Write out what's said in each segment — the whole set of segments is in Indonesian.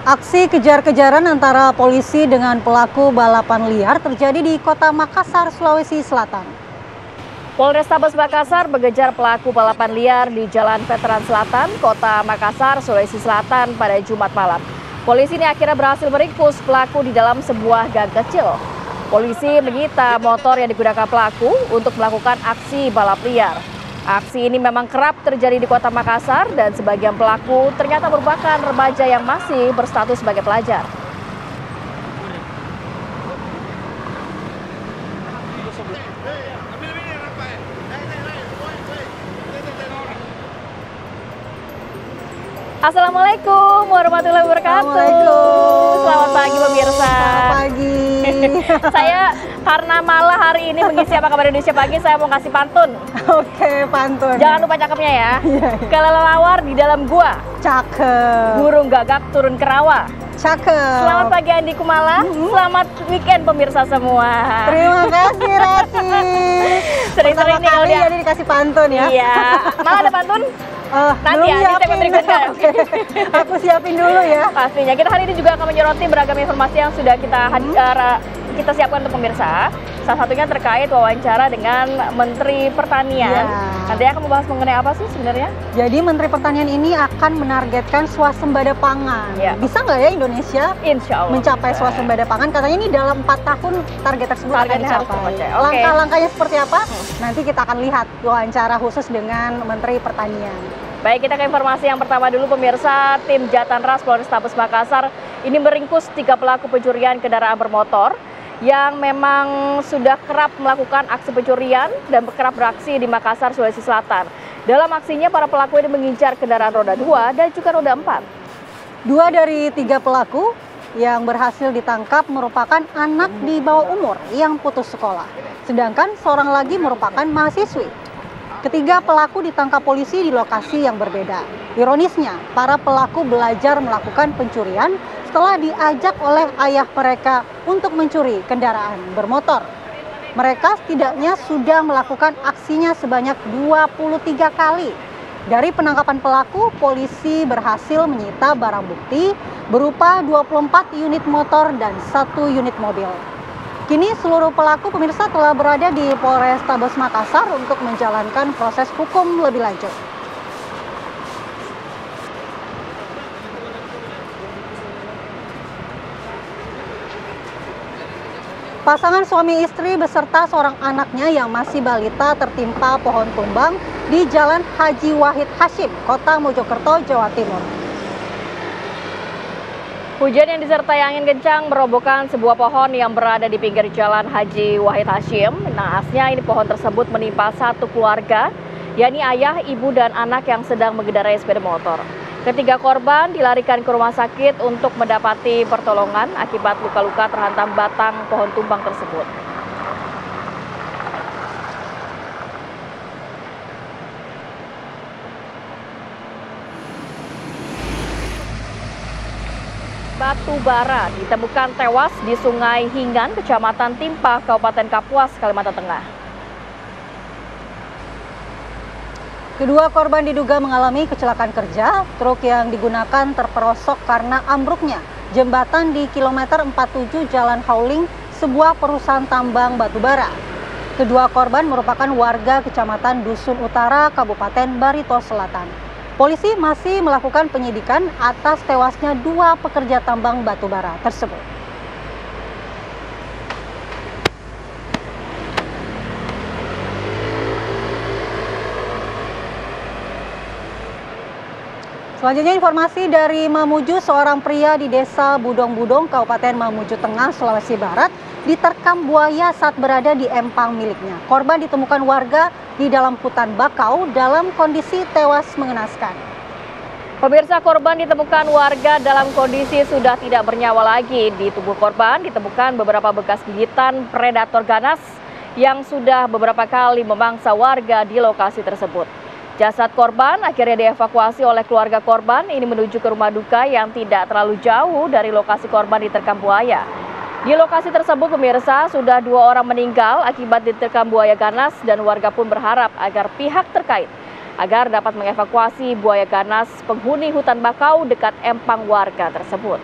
Aksi kejar-kejaran antara polisi dengan pelaku balapan liar terjadi di Kota Makassar, Sulawesi Selatan. Polrestabes Makassar mengejar pelaku balapan liar di Jalan Veteran Selatan, Kota Makassar, Sulawesi Selatan pada Jumat malam. Polisi ini akhirnya berhasil meringkus pelaku di dalam sebuah gang kecil. Polisi menyita motor yang digunakan pelaku untuk melakukan aksi balap liar. Aksi ini memang kerap terjadi di Kota Makassar dan sebagian pelaku ternyata merupakan remaja yang masih berstatus sebagai pelajar. Assalamualaikum warahmatullahi wabarakatuh. Selamat pagi pemirsa. Selamat pagi. Saya karena malah hari ini mengisi Apa Kabar Indonesia Pagi, saya mau kasih pantun. Oke, pantun. Jangan lupa cakepnya ya. Kelelawar di dalam gua. Cakep. Burung gagak turun ke rawa. Cakep. Selamat pagi Andi Kumala. Selamat weekend pemirsa semua. Terima kasih Rati. Sering-sering nih kalau dia jadi dikasih pantun ya. Iya. Malah ada pantun? Nanti ya, di segmen berikutnya. Aku siapin dulu ya. Pastinya. Kita hari ini juga akan menyoroti beragam informasi yang sudah kita siapkan untuk pemirsa. Salah satunya terkait wawancara dengan Menteri Pertanian. Nanti akan membahas mengenai apa sih sebenarnya? Jadi Menteri Pertanian ini akan menargetkan swasembada pangan. Bisa nggak ya Indonesia Insya Allah mencapai swasembada pangan? Katanya ini dalam 4 tahun target tersebut akan dicapai. Langkah-langkahnya seperti apa? Nanti kita akan lihat wawancara khusus dengan Menteri Pertanian. Baik, kita ke informasi yang pertama dulu pemirsa. Tim Jatanras Polrestabes Makassar ini meringkus 3 pelaku pencurian kendaraan bermotor yang memang sudah kerap melakukan aksi pencurian dan kerap beraksi di Makassar, Sulawesi Selatan. Dalam aksinya, para pelaku ini mengincar kendaraan roda 2 dan juga roda 4. 2 dari 3 pelaku yang berhasil ditangkap merupakan anak di bawah umur yang putus sekolah. Sedangkan seorang lagi merupakan mahasiswi. Ketiga pelaku ditangkap polisi di lokasi yang berbeda. Ironisnya, para pelaku belajar melakukan pencurian setelah diajak oleh ayah mereka untuk mencuri kendaraan bermotor. Mereka setidaknya sudah melakukan aksinya sebanyak 23 kali. Dari penangkapan pelaku, polisi berhasil menyita barang bukti berupa 24 unit motor dan 1 unit mobil. Kini seluruh pelaku pemirsa telah berada di Polrestabes Makassar untuk menjalankan proses hukum lebih lanjut. Pasangan suami istri beserta seorang anaknya yang masih balita tertimpa pohon tumbang di Jalan Haji Wahid Hasyim, Kota Mojokerto, Jawa Timur. Hujan yang disertai angin kencang merobohkan sebuah pohon yang berada di pinggir Jalan Haji Wahid Hasyim. Naasnya ini pohon tersebut menimpa satu keluarga, yakni ayah, ibu, dan anak yang sedang mengendarai sepeda motor. Ketiga korban dilarikan ke rumah sakit untuk mendapati pertolongan akibat luka-luka terhantam batang pohon tumbang tersebut. Batu bara ditemukan tewas di Sungai Hingan, Kecamatan Timpa, Kabupaten Kapuas, Kalimantan Tengah. Kedua korban diduga mengalami kecelakaan kerja. Truk yang digunakan terperosok karena ambruknya jembatan di kilometer 47 Jalan Hauling, sebuah perusahaan tambang batubara. Kedua korban merupakan warga Kecamatan Dusun Utara, Kabupaten Barito Selatan. Polisi masih melakukan penyidikan atas tewasnya 2 pekerja tambang batubara tersebut. Selanjutnya informasi dari Mamuju, seorang pria di Desa Budong-Budong, Kabupaten Mamuju Tengah, Sulawesi Barat, diterkam buaya saat berada di empang miliknya. Korban ditemukan warga di dalam hutan bakau dalam kondisi tewas mengenaskan. Pemirsa, korban ditemukan warga dalam kondisi sudah tidak bernyawa lagi. Di tubuh korban ditemukan beberapa bekas gigitan predator ganas yang sudah beberapa kali memangsa warga di lokasi tersebut. Jasad korban akhirnya dievakuasi oleh keluarga korban ini menuju ke rumah duka yang tidak terlalu jauh dari lokasi korban diterkam buaya. Di lokasi tersebut pemirsa sudah 2 orang meninggal akibat diterkam buaya ganas dan warga pun berharap agar pihak terkait dapat mengevakuasi buaya ganas penghuni hutan bakau dekat empang warga tersebut.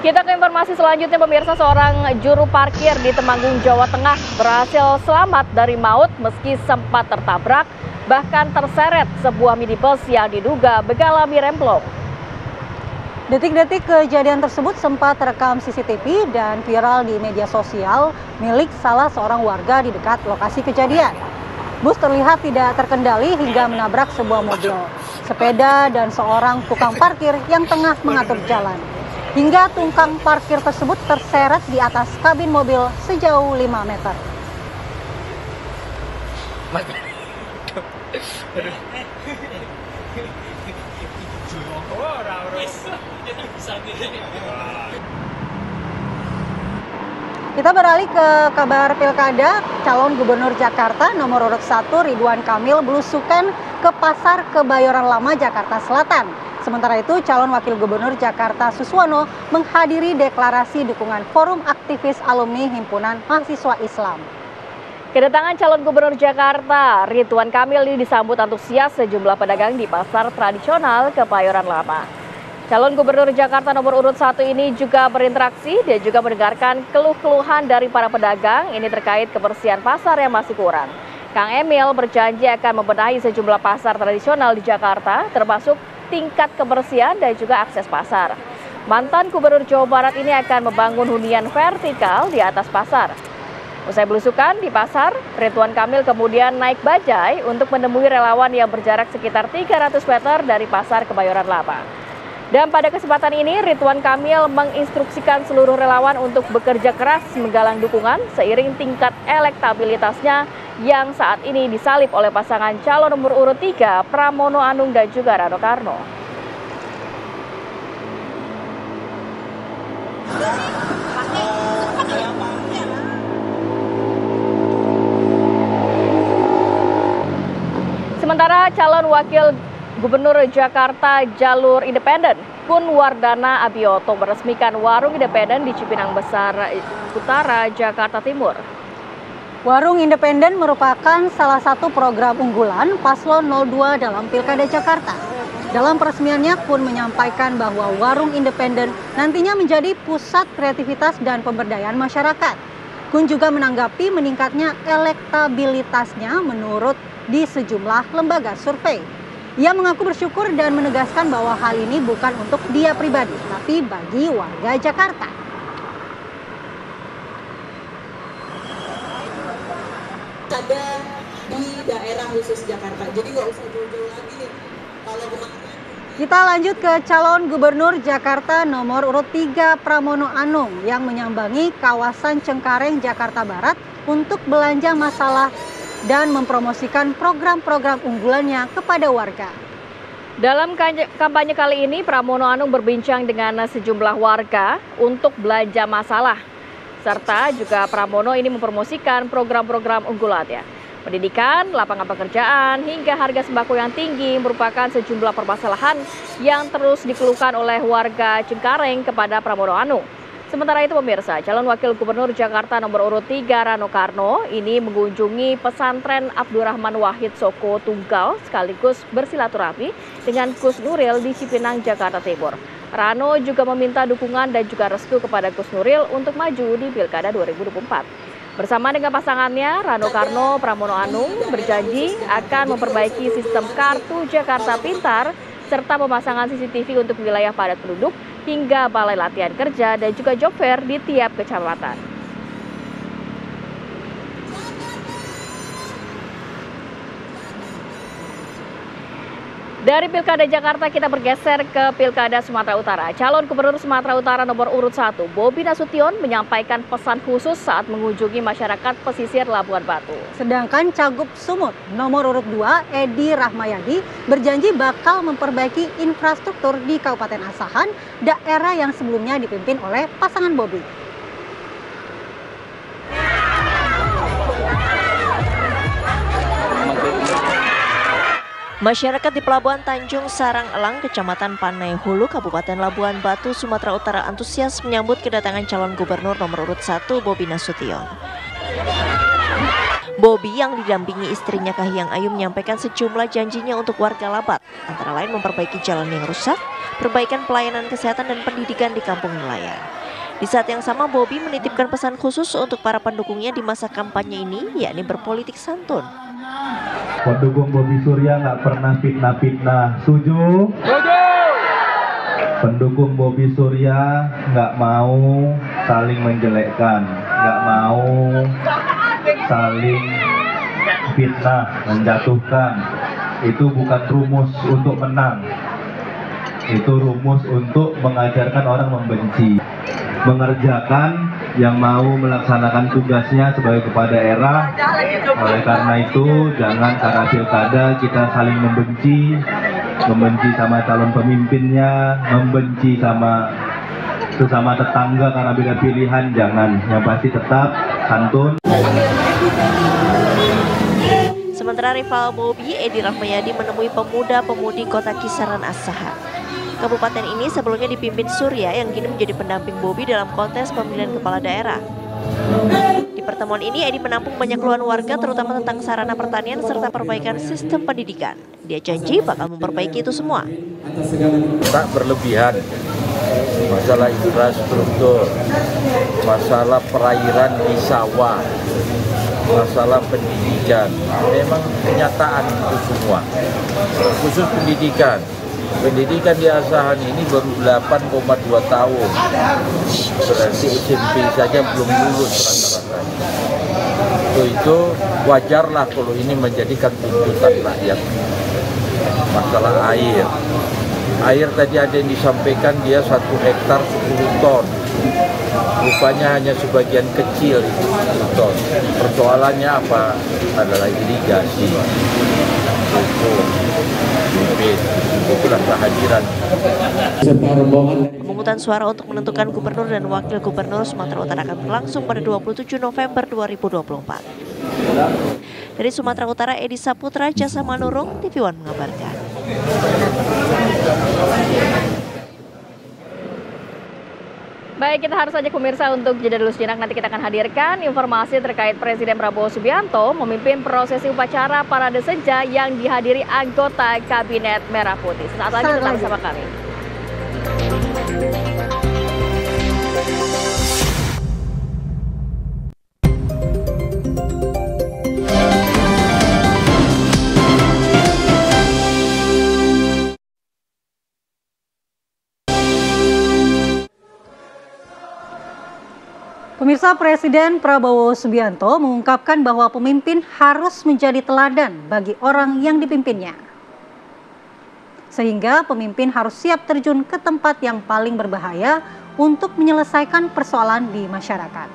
Kita ke informasi selanjutnya, pemirsa. Seorang juru parkir di Temanggung, Jawa Tengah berhasil selamat dari maut meski sempat tertabrak, bahkan terseret sebuah minibus yang diduga mengalami remblong. Detik-detik kejadian tersebut sempat terekam CCTV dan viral di media sosial milik salah seorang warga di dekat lokasi kejadian. Bus terlihat tidak terkendali hingga menabrak sebuah mobil, sepeda, dan seorang tukang parkir yang tengah mengatur jalan. Hingga tukang parkir tersebut terseret di atas kabin mobil sejauh 5 meter. Kita beralih ke kabar pilkada. Calon Gubernur Jakarta nomor urut 1 Ridwan Kamil belusukan ke Pasar Kebayoran Lama, Jakarta Selatan. Sementara itu, calon Wakil Gubernur Jakarta Suswono menghadiri deklarasi dukungan Forum Aktivis Alumni Himpunan Mahasiswa Islam. Kedatangan calon Gubernur Jakarta Ridwan Kamil ini disambut antusias sejumlah pedagang di pasar tradisional Kebayoran Lama. Calon Gubernur Jakarta nomor urut 1 ini juga berinteraksi dan juga mendengarkan keluh-keluhan dari para pedagang ini terkait kebersihan pasar yang masih kurang. Kang Emil berjanji akan membenahi sejumlah pasar tradisional di Jakarta, termasuk tingkat kebersihan dan juga akses pasar. Mantan Gubernur Jawa Barat ini akan membangun hunian vertikal di atas pasar. Usai belusukan di pasar, Ridwan Kamil kemudian naik bajai untuk menemui relawan yang berjarak sekitar 300 meter dari Pasar Kebayoran Lama. Dan pada kesempatan ini, Ridwan Kamil menginstruksikan seluruh relawan untuk bekerja keras menggalang dukungan seiring tingkat elektabilitasnya yang saat ini disalib oleh pasangan calon nomor urut 3 Pramono Anung dan juga Rano Karno. Sementara calon Wakil Gubernur Jakarta jalur independen Kun Wardana Abioto meresmikan warung independen di Cipinang Besar Utara, Jakarta Timur. Warung independen merupakan salah satu program unggulan Paslon 02 dalam Pilkada Jakarta. Dalam peresmiannya, Kun menyampaikan bahwa warung independen nantinya menjadi pusat kreativitas dan pemberdayaan masyarakat. Kun juga menanggapi meningkatnya elektabilitasnya menurut di sejumlah lembaga survei. Ia mengaku bersyukur dan menegaskan bahwa hal ini bukan untuk dia pribadi, tapi bagi warga Jakarta. Ada di daerah khusus Jakarta, jadi nggak usah jauh-jauh lagi nih. Kalau kemarin kita lanjut ke calon Gubernur Jakarta nomor urut 3 Pramono Anung yang menyambangi kawasan Cengkareng, Jakarta Barat untuk belanja masalah dan mempromosikan program-program unggulannya kepada warga. Dalam kampanye kali ini, Pramono Anung berbincang dengan sejumlah warga untuk belanja masalah. Serta juga Pramono ini mempromosikan program-program unggulannya. Pendidikan, lapangan pekerjaan, hingga harga sembako yang tinggi merupakan sejumlah permasalahan yang terus dikeluhkan oleh warga Cengkareng kepada Pramono Anung. Sementara itu pemirsa, calon Wakil Gubernur Jakarta nomor urut 3 Rano Karno ini mengunjungi pesantren Abdurrahman Wahid Soko Tunggal sekaligus bersilaturahmi dengan Gus Nuril di Cipinang, Jakarta Timur. Rano juga meminta dukungan dan juga restu kepada Gus Nuril untuk maju di Pilkada 2024. Bersama dengan pasangannya, Rano Karno Pramono Anung berjanji akan memperbaiki sistem kartu Jakarta Pintar serta pemasangan CCTV untuk wilayah padat penduduk hingga balai latihan kerja dan juga job fair di tiap kecamatan. Dari Pilkada Jakarta kita bergeser ke Pilkada Sumatera Utara. Calon Gubernur Sumatera Utara nomor urut 1 Bobi Nasution menyampaikan pesan khusus saat mengunjungi masyarakat pesisir Labuan Batu. Sedangkan Cagup Sumut nomor urut 2 Edi Rahmayadi berjanji bakal memperbaiki infrastruktur di Kabupaten Asahan, daerah yang sebelumnya dipimpin oleh pasangan Bobi. Masyarakat di Pelabuhan Tanjung Sarang Elang, Kecamatan Panai Hulu, Kabupaten Labuan Batu, Sumatera Utara antusias menyambut kedatangan calon gubernur nomor urut 1 Bobi Nasution. Bobi yang didampingi istrinya Kahiyang Ayu menyampaikan sejumlah janjinya untuk warga Labat, antara lain memperbaiki jalan yang rusak, perbaikan pelayanan kesehatan dan pendidikan di kampung nelayan. Di saat yang sama, Bobi menitipkan pesan khusus untuk para pendukungnya di masa kampanye ini, yakni berpolitik santun. Pendukung Bobi Surya nggak pernah fitnah-fitnah, setuju? Pendukung Bobi Surya nggak mau saling menjelekkan, nggak mau saling fitnah, menjatuhkan. Itu bukan rumus untuk menang. Itu rumus untuk mengajarkan orang membenci. Mengerjakan yang mau melaksanakan tugasnya sebagai kepala daerah. Oleh karena itu, jangan karena pilkada kita saling membenci sama calon pemimpinnya, membenci sama sesama tetangga karena beda pilihan, jangan. Yang pasti tetap santun. Sementara rival Bobi, Edi Rahmayadi menemui pemuda-pemudi kota Kisaran Asahan. Kabupaten ini sebelumnya dipimpin Surya yang kini menjadi pendamping Bobi dalam kontes pemilihan kepala daerah. Di pertemuan ini, Edi menampung banyak keluhan warga terutama tentang sarana pertanian serta perbaikan sistem pendidikan. Dia janji bakal memperbaiki itu semua. Tak berlebihan, masalah infrastruktur, masalah perairan di sawah, masalah pendidikan, memang kenyataan itu semua. Khusus pendidikan. Pendidikan di Asahan ini baru 8,2 tahun, berarti SMP saja belum lulus rata-ratanya. Itu wajarlah kalau ini menjadikan tuntutan rakyat. Masalah air tadi ada yang disampaikan dia 1 hektar 10 ton. Rupanya hanya sebagian kecil itu 10 ton. Persoalannya apa? Adalah irigasi. Itulah kehadiran. Pemungutan suara untuk menentukan gubernur dan wakil gubernur Sumatera Utara akan berlangsung pada 27 November 2024. Dari Sumatera Utara, Edi Saputra, Jasa Manurung, TV One mengabarkan. Baik, kita harus saja pemirsa untuk jeda dulu sejenak. Nanti kita akan hadirkan informasi terkait Presiden Prabowo Subianto memimpin prosesi upacara parade senja yang dihadiri anggota Kabinet Merah Putih. Sesaat lagi tetap bersama kami. Pemirsa, Presiden Prabowo Subianto mengungkapkan bahwa pemimpin harus menjadi teladan bagi orang yang dipimpinnya. Sehingga pemimpin harus siap terjun ke tempat yang paling berbahaya untuk menyelesaikan persoalan di masyarakat.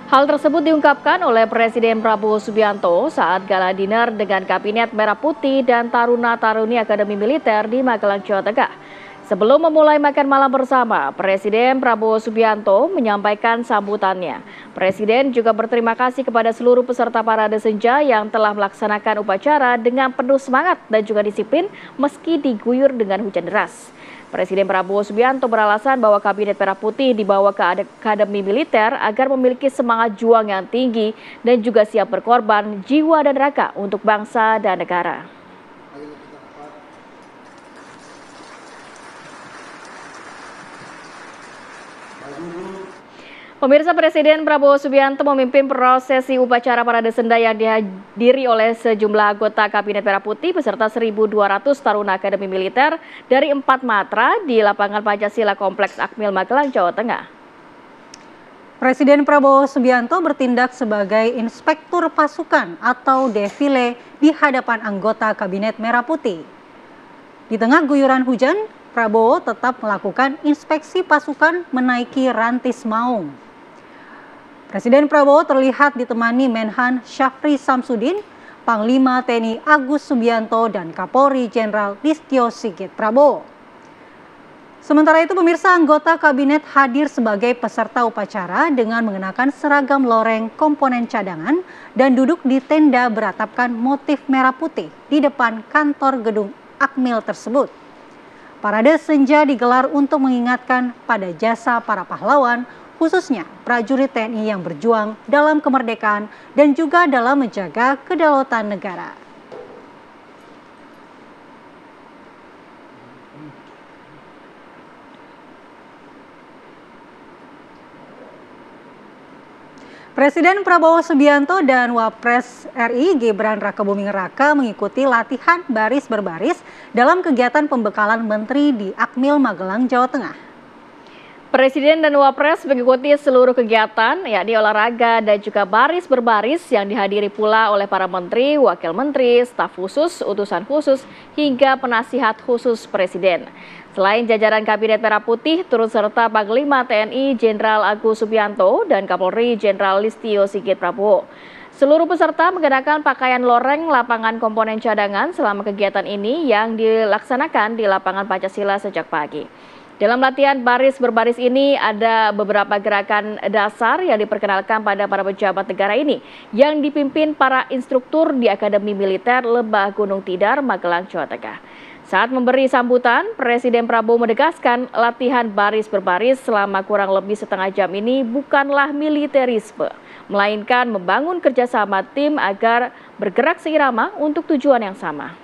Hal tersebut diungkapkan oleh Presiden Prabowo Subianto saat gala dinner dengan Kabinet Merah Putih dan Taruna-Taruni Akademi Militer di Magelang, Jawa Tengah. Sebelum memulai makan malam bersama, Presiden Prabowo Subianto menyampaikan sambutannya. Presiden juga berterima kasih kepada seluruh peserta parade senja yang telah melaksanakan upacara dengan penuh semangat dan juga disiplin meski diguyur dengan hujan deras. Presiden Prabowo Subianto beralasan bahwa Kabinet Merah Putih dibawa ke Akademi Militer agar memiliki semangat juang yang tinggi dan juga siap berkorban jiwa dan raga untuk bangsa dan negara. Pemirsa, Presiden Prabowo Subianto memimpin prosesi upacara parade senja yang dihadiri oleh sejumlah anggota Kabinet Merah Putih beserta 1.200 taruna Akademi Militer dari 4 matra di lapangan Pancasila Kompleks Akmil Magelang, Jawa Tengah. Presiden Prabowo Subianto bertindak sebagai inspektur pasukan atau defile di hadapan anggota Kabinet Merah Putih. Di tengah guyuran hujan, Prabowo tetap melakukan inspeksi pasukan menaiki Rantis Maung. Presiden Prabowo terlihat ditemani Menhan Syafri Samsudin, Panglima TNI Agus Subianto, dan Kapolri Jenderal Listio Sigit Prabowo. Sementara itu, pemirsa, anggota kabinet hadir sebagai peserta upacara dengan mengenakan seragam loreng komponen cadangan dan duduk di tenda beratapkan motif merah putih di depan kantor gedung Akmil tersebut. Parade senja digelar untuk mengingatkan pada jasa para pahlawan khususnya prajurit TNI yang berjuang dalam kemerdekaan dan juga dalam menjaga kedaulatan negara. Presiden Prabowo Subianto dan Wapres RI Gibran Rakabuming Raka mengikuti latihan baris berbaris dalam kegiatan pembekalan menteri di Akmil Magelang, Jawa Tengah. Presiden dan Wapres mengikuti seluruh kegiatan, yakni olahraga dan juga baris berbaris yang dihadiri pula oleh para menteri, wakil menteri, staf khusus, utusan khusus, hingga penasihat khusus Presiden. Selain jajaran Kabinet Merah Putih, turut serta Panglima TNI Jenderal Agus Subianto dan Kapolri Jenderal Listio Sigit Prabowo. Seluruh peserta mengenakan pakaian loreng lapangan komponen cadangan selama kegiatan ini yang dilaksanakan di lapangan Pancasila sejak pagi. Dalam latihan baris berbaris ini ada beberapa gerakan dasar yang diperkenalkan pada para pejabat negara ini yang dipimpin para instruktur di Akademi Militer Lebah Gunung Tidar, Magelang, Jawa Tengah. Saat memberi sambutan, Presiden Prabowo menegaskan latihan baris berbaris selama kurang lebih setengah jam ini bukanlah militerisme, melainkan membangun kerjasama tim agar bergerak seirama untuk tujuan yang sama.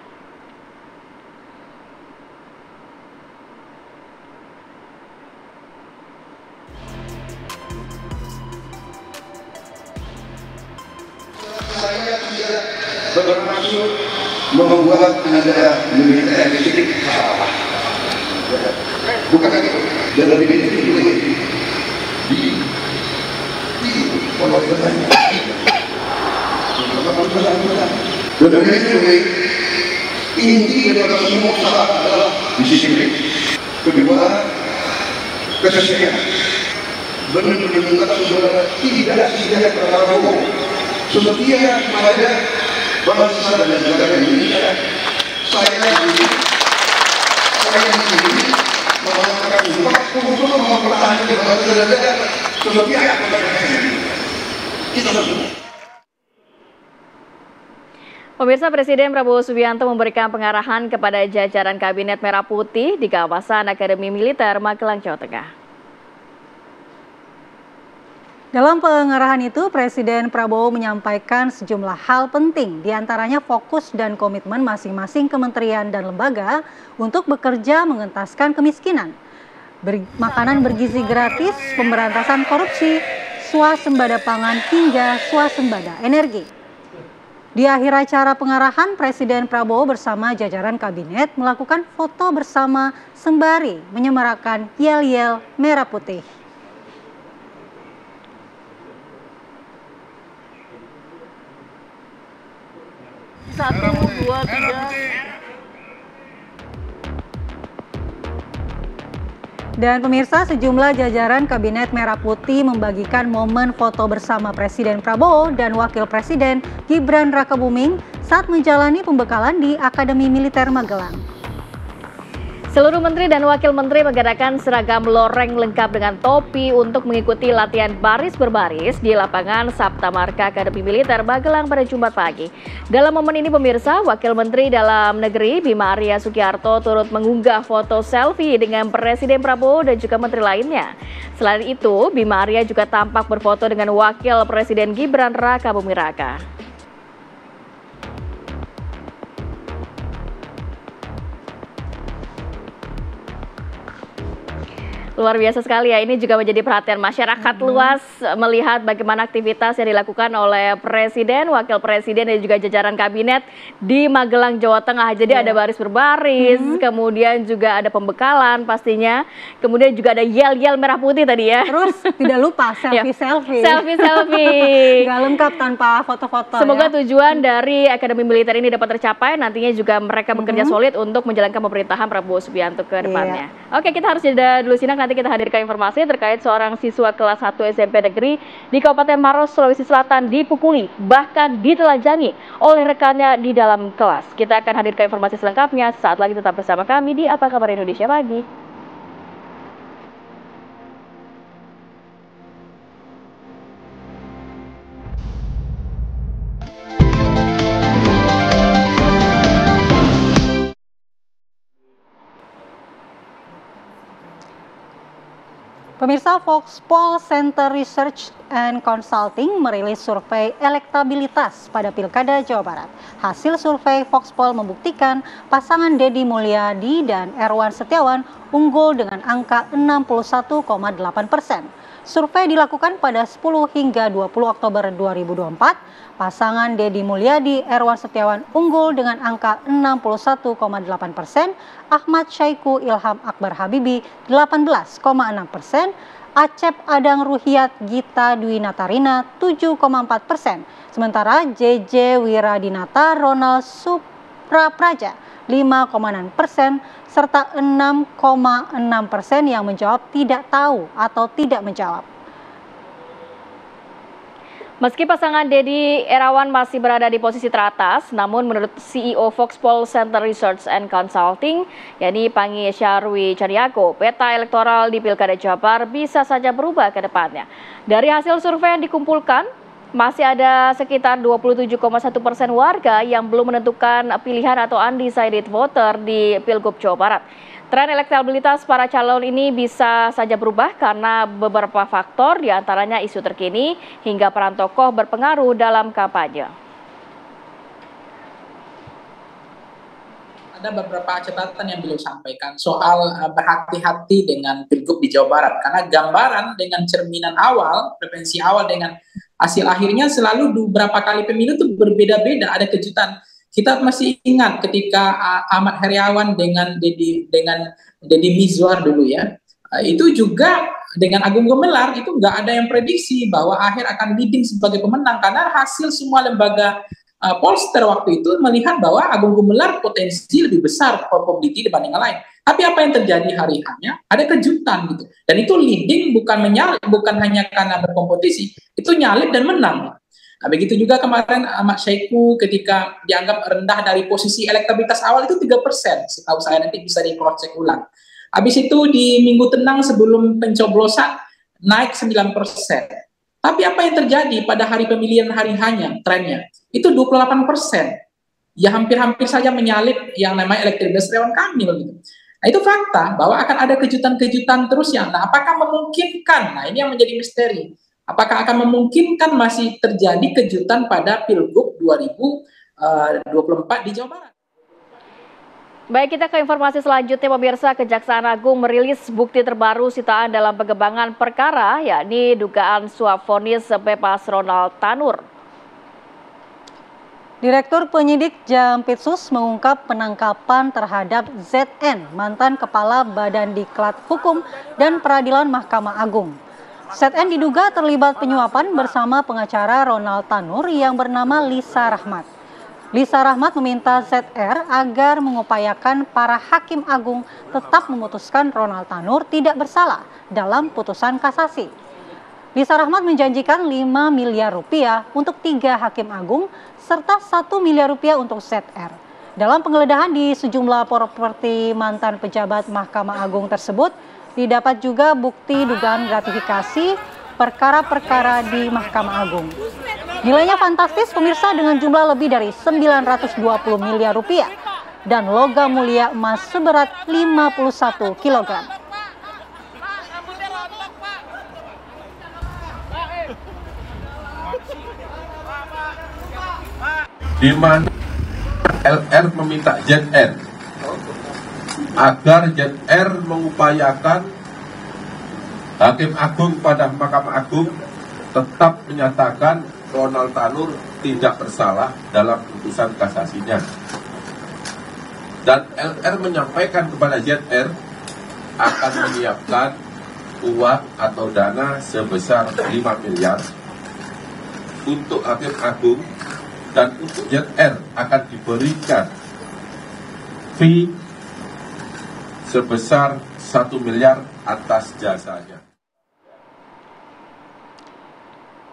Saya tidak bermaksud membuat tenaga militer sedikit salah. Bukan itu. Dan lebih dari itu di pemerintahannya. Dan dari itu inti daripada semua usaha adalah disiplin. Kedua, kesetiaan. Benar-benar mengatakan saudara tidak setia kepada Prabowo. Setia kepada bangsa dan negara Indonesia. Saya ini mengatakan untuk mempertahankan bangsa dan negara setia kepada kita semua. Pemirsa, Presiden Prabowo Subianto memberikan pengarahan kepada jajaran Kabinet Merah Putih di kawasan Akademi Militer Magelang, Jawa Tengah. Dalam pengarahan itu, Presiden Prabowo menyampaikan sejumlah hal penting, diantaranya fokus dan komitmen masing-masing kementerian dan lembaga untuk bekerja mengentaskan kemiskinan, makanan bergizi gratis, pemberantasan korupsi, swasembada pangan hingga swasembada energi. Di akhir acara pengarahan, Presiden Prabowo bersama jajaran kabinet melakukan foto bersama sembari menyemarakan yel-yel merah putih. Satu, dua, tiga. Dan pemirsa, sejumlah jajaran Kabinet Merah Putih membagikan momen foto bersama Presiden Prabowo dan Wakil Presiden Gibran Rakabuming saat menjalani pembekalan di Akademi Militer Magelang. Seluruh menteri dan wakil menteri mengenakan seragam loreng lengkap dengan topi untuk mengikuti latihan baris berbaris di lapangan Sabta Marka Akademi Militer Magelang pada Jumat pagi. Dalam momen ini pemirsa, Wakil Menteri Dalam Negeri Bima Arya Sugiarto turut mengunggah foto selfie dengan Presiden Prabowo dan juga menteri lainnya. Selain itu, Bima Arya juga tampak berfoto dengan Wakil Presiden Gibran Rakabuming Raka. Luar biasa sekali ya, ini juga menjadi perhatian masyarakat luas melihat bagaimana aktivitas yang dilakukan oleh Presiden, Wakil Presiden dan juga jajaran kabinet di Magelang, Jawa Tengah. Jadi ada baris berbaris, kemudian juga ada pembekalan pastinya, kemudian juga ada yel-yel merah putih tadi ya. Terus tidak lupa selfie-selfie. Selfie-selfie. Nggak lengkap tanpa foto-foto. Semoga tujuan dari Akademi Militer ini dapat tercapai, nantinya juga mereka bekerja solid untuk menjalankan pemerintahan Prabowo Subianto ke depannya. Oke, kita harus jeda dulu sinak. Nanti kita hadirkan informasi terkait seorang siswa kelas 1 SMP negeri di Kabupaten Maros, Sulawesi Selatan dipukuli, bahkan ditelanjangi oleh rekannya di dalam kelas. Kita akan hadirkan informasi selengkapnya saat lagi, tetap bersama kami di Apa Kabar Indonesia Pagi. Pemirsa, Voxpol Center Research and Consulting merilis survei elektabilitas pada Pilkada Jawa Barat. Hasil survei Voxpol membuktikan pasangan Deddy Mulyadi dan Erwan Setiawan unggul dengan angka 61,8%. Survei dilakukan pada 10 hingga 20 Oktober 2024. Pasangan Deddy Mulyadi, Erwan Setiawan unggul dengan angka 61,8%, Ahmad Syaiqo Ilham Akbar Habibi 18,6%, Acep Adang Ruhiat Gita Dwi Natarina 7,4%, sementara JJ Wiradinata Ronald Suprapraja 5,6%, serta 6,6% yang menjawab tidak tahu atau tidak menjawab. Meski pasangan Deddy Erawan masih berada di posisi teratas, namun menurut CEO Voxpol Center Research and Consulting, yakni Pangi Syarwi Caniago, peta elektoral di Pilkada Jabar bisa saja berubah ke depannya. Dari hasil survei yang dikumpulkan, masih ada sekitar 27,1% warga yang belum menentukan pilihan atau undecided voter di Pilgub Jawa Barat. Tren elektabilitas para calon ini bisa saja berubah karena beberapa faktor, diantaranya isu terkini hingga peran tokoh berpengaruh dalam kampanye. Ada beberapa catatan yang beliau sampaikan soal berhati-hati dengan Pilgub di Jawa Barat, karena gambaran dengan cerminan awal, preferensi awal dengan hasil akhirnya selalu beberapa kali pemilu itu berbeda-beda, ada kejutan. Kita masih ingat ketika Ahmad Heriawan dengan Deddy Mizwar dulu ya, itu juga dengan Agung Gumelar itu nggak ada yang prediksi bahwa akhir akan leading sebagai pemenang, karena hasil semua lembaga pollster waktu itu melihat bahwa Agung Gumelar potensi lebih besar probability dibanding yang lain. Tapi apa yang terjadi hari hanya ada kejutan gitu, dan itu leading bukan menyalip, bukan hanya karena berkompetisi, itu nyalip dan menang. Nah, begitu juga kemarin Ahmad Syaiqo ketika dianggap rendah dari posisi elektabilitas awal itu 3%, setahu saya, nanti bisa di cross check ulang. Habis itu di minggu tenang sebelum pencoblosan naik 9%. Tapi apa yang terjadi pada hari pemilihan hari hanya trennya itu 28%. Ya hampir-hampir saja menyalip yang namanya elektabilitas Ridwan Kamil gitu. Nah, itu fakta bahwa akan ada kejutan-kejutan terusnya. Nah, apakah memungkinkan? Nah, ini yang menjadi misteri. Apakah akan memungkinkan masih terjadi kejutan pada Pilgub 2024 di Jawa Barat? Baik, kita ke informasi selanjutnya, pemirsa. Kejaksaan Agung merilis bukti terbaru sitaan dalam pengembangan perkara, yakni dugaan suap vonis bebas Ronald Tanur. Direktur Penyidik Jampitsus mengungkap penangkapan terhadap ZN, mantan Kepala Badan Diklat Hukum dan Peradilan Mahkamah Agung. ZN diduga terlibat penyuapan bersama pengacara Ronald Tanur yang bernama Lisa Rahmat. Lisa Rahmat meminta ZR agar mengupayakan para hakim agung tetap memutuskan Ronald Tanur tidak bersalah dalam putusan kasasi. Lisa Rahmat menjanjikan 5 miliar rupiah untuk 3 hakim agung serta 1 miliar rupiah untuk ZR. Dalam penggeledahan di sejumlah properti mantan pejabat Mahkamah Agung tersebut, didapat juga bukti dugaan gratifikasi perkara-perkara di Mahkamah Agung. Nilainya fantastis, pemirsa, dengan jumlah lebih dari 920 miliar rupiah dan logam mulia emas seberat 51 kg. Di mana LR meminta ZR agar ZR mengupayakan Hakim Agung pada Mahkamah Agung tetap menyatakan Ronald Tanur tidak bersalah dalam putusan kasasinya. Dan LR menyampaikan kepada ZR akan menyiapkan uang atau dana sebesar 5 miliar untuk Hakim Agung, dan untuk ZR akan diberikan fee sebesar 1 miliar atas jasanya.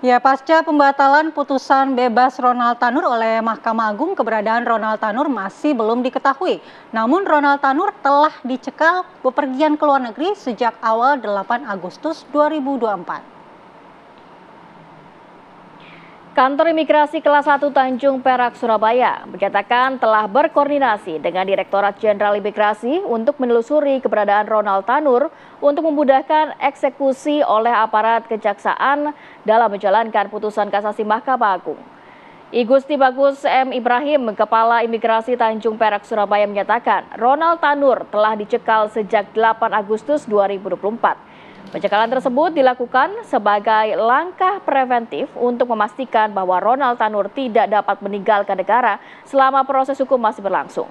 Ya, pasca pembatalan putusan bebas Ronald Tanur oleh Mahkamah Agung, keberadaan Ronald Tanur masih belum diketahui. Namun Ronald Tanur telah dicekal bepergian ke luar negeri sejak awal 8 Agustus 2024. Kantor Imigrasi Kelas 1 Tanjung Perak, Surabaya menyatakan telah berkoordinasi dengan Direktorat Jenderal Imigrasi untuk menelusuri keberadaan Ronald Tanur untuk memudahkan eksekusi oleh aparat kejaksaan dalam menjalankan putusan kasasi Mahkamah Agung. I Gusti Bagus M. Ibrahim, Kepala Imigrasi Tanjung Perak, Surabaya menyatakan Ronald Tanur telah dicekal sejak 8 Agustus 2024. Pencekalan tersebut dilakukan sebagai langkah preventif untuk memastikan bahwa Ronald Tanur tidak dapat meninggalkan negara selama proses hukum masih berlangsung.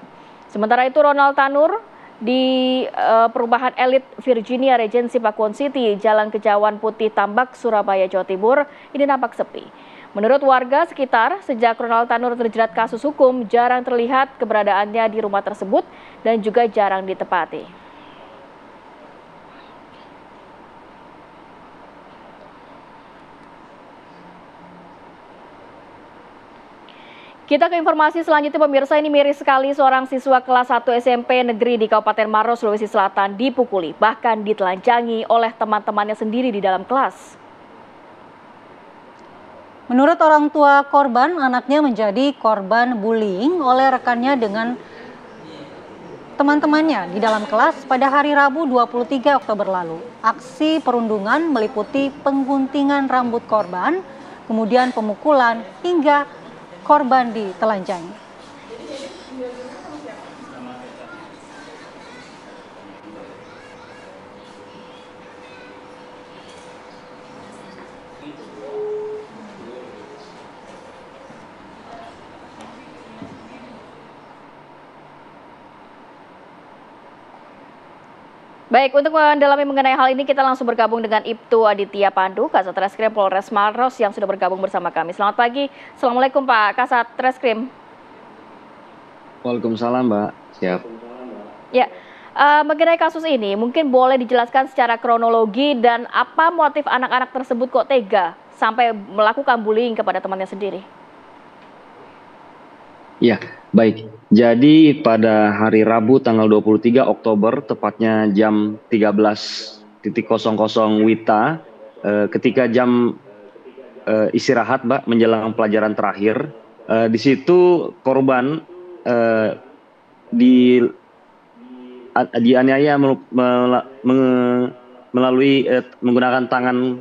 Sementara itu Ronald Tanur di perumahan elit Virginia Regency Pakuwon City, Jalan Kejawan Putih Tambak, Surabaya, Jawa Timur, ini nampak sepi. Menurut warga sekitar, sejak Ronald Tanur terjerat kasus hukum, jarang terlihat keberadaannya di rumah tersebut dan juga jarang ditepati. Kita ke informasi selanjutnya pemirsa, ini miris sekali seorang siswa kelas 1 SMP negeri di Kabupaten Maros, Sulawesi Selatan dipukuli, bahkan ditelanjangi oleh teman-temannya sendiri di dalam kelas. Menurut orang tua korban, anaknya menjadi korban bullying oleh rekannya dengan teman-temannya di dalam kelas pada hari Rabu 23 Oktober lalu. Aksi perundungan meliputi pengguntingan rambut korban, kemudian pemukulan hingga korban ditelanjangi. Baik, untuk mendalami mengenai hal ini kita langsung bergabung dengan Ibtu Aditya Pandu, Kasat Reskrim Polres Maros yang sudah bergabung bersama kami. Selamat pagi, Assalamualaikum Pak Kasat Reskrim. Waalaikumsalam Mbak, siap. Ya, mengenai kasus ini mungkin boleh dijelaskan secara kronologi dan apa motif anak-anak tersebut kok tega sampai melakukan bullying kepada temannya sendiri? Ya, baik. Jadi pada hari Rabu tanggal 23 Oktober, tepatnya jam 13.00 WITA, ketika jam istirahat, Mbak, menjelang pelajaran terakhir, di situ korban dianiaya melalui menggunakan tangan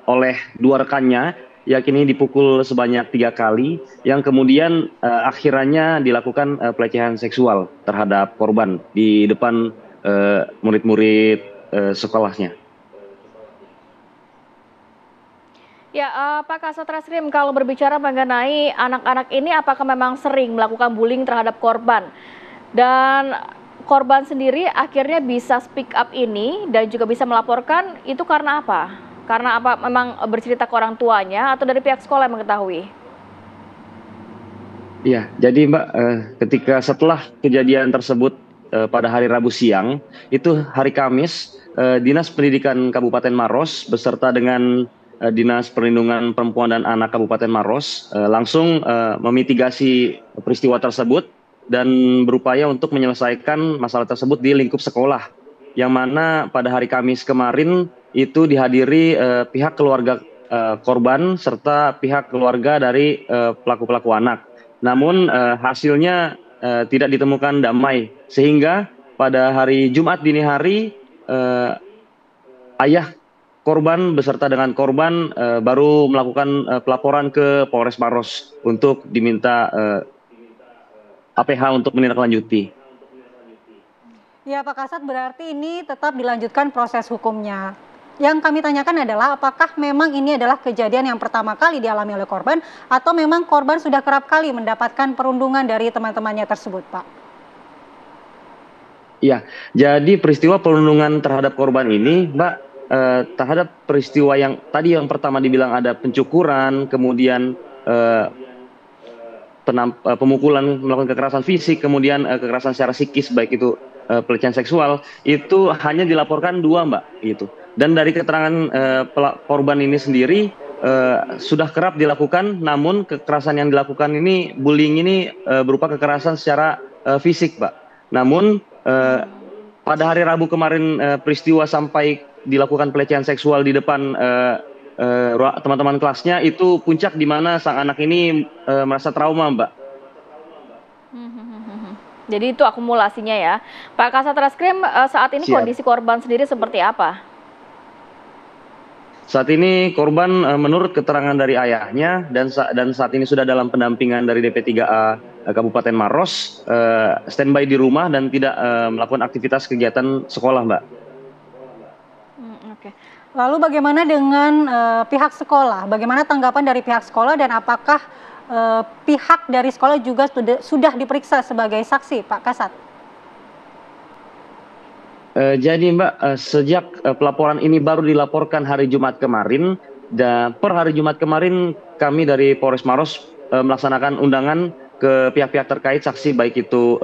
oleh dua rekannya, yakni dipukul sebanyak 3 kali, yang kemudian akhirnya dilakukan pelecehan seksual terhadap korban di depan murid-murid sekolahnya. Ya, Pak Kasat Reskrim, kalau berbicara mengenai anak-anak ini, apakah memang sering melakukan bullying terhadap korban? Dan korban sendiri akhirnya bisa speak up ini dan juga bisa melaporkan, itu karena apa? Karena apa, memang bercerita ke orang tuanya atau dari pihak sekolah yang mengetahui? Iya, jadi Mbak, ketika setelah kejadian tersebut pada hari Rabu siang, itu hari Kamis, Dinas Pendidikan Kabupaten Maros beserta dengan Dinas Perlindungan Perempuan dan Anak Kabupaten Maros langsung memitigasi peristiwa tersebut dan berupaya untuk menyelesaikan masalah tersebut di lingkup sekolah, yang mana pada hari Kamis kemarin itu dihadiri pihak keluarga korban serta pihak keluarga dari pelaku-pelaku anak. Namun hasilnya tidak ditemukan damai, sehingga pada hari Jumat dini hari ayah korban beserta dengan korban baru melakukan pelaporan ke Polres Maros untuk diminta APH untuk menindaklanjuti. Ya Pak Kasat, berarti ini tetap dilanjutkan proses hukumnya. Yang kami tanyakan adalah apakah memang ini adalah kejadian yang pertama kali dialami oleh korban atau memang korban sudah kerap kali mendapatkan perundungan dari teman-temannya tersebut, Pak? Ya, jadi peristiwa perundungan terhadap korban ini, Mbak, terhadap peristiwa yang tadi yang pertama dibilang ada pencukuran, kemudian pemukulan, melakukan kekerasan fisik, kemudian kekerasan secara psikis, baik itu pelecehan seksual, itu hanya dilaporkan 2, Mbak, gitu. Dan dari keterangan korban ini sendiri sudah kerap dilakukan, namun kekerasan yang dilakukan ini, bullying ini berupa kekerasan secara fisik, Mbak. Namun pada hari Rabu kemarin peristiwa sampai dilakukan pelecehan seksual di depan teman-teman kelasnya itu puncak di mana sang anak ini merasa trauma, Mbak. Jadi itu akumulasinya ya. Pak Kasat Reskrim, saat ini kondisi korban sendiri seperti apa? Saat ini korban menurut keterangan dari ayahnya dan saat ini sudah dalam pendampingan dari DP3A Kabupaten Maros, standby di rumah dan tidak melakukan aktivitas kegiatan sekolah, Mbak. Oke. Lalu bagaimana dengan pihak sekolah? Bagaimana tanggapan dari pihak sekolah dan apakah pihak dari sekolah juga sudah diperiksa sebagai saksi, Pak Kasat? Jadi Mbak, sejak pelaporan ini baru dilaporkan hari Jumat kemarin, dan per hari Jumat kemarin kami dari Polres Maros melaksanakan undangan ke pihak-pihak terkait saksi, baik itu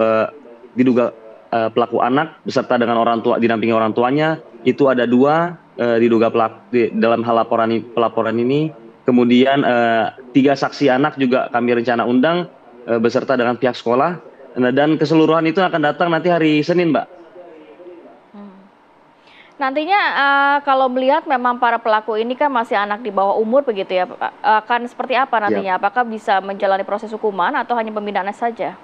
diduga pelaku anak beserta dengan orang tua, didampingi orang tuanya, itu ada 2 diduga pelaku dalam hal pelaporan ini. Kemudian 3 saksi anak juga kami rencana undang beserta dengan pihak sekolah, dan keseluruhan itu akan datang nanti hari Senin, Mbak. Nantinya kalau melihat memang para pelaku ini kan masih anak di bawah umur begitu ya, Pak, akan seperti apa nantinya? Apakah bisa menjalani proses hukuman atau hanya pembinaan saja?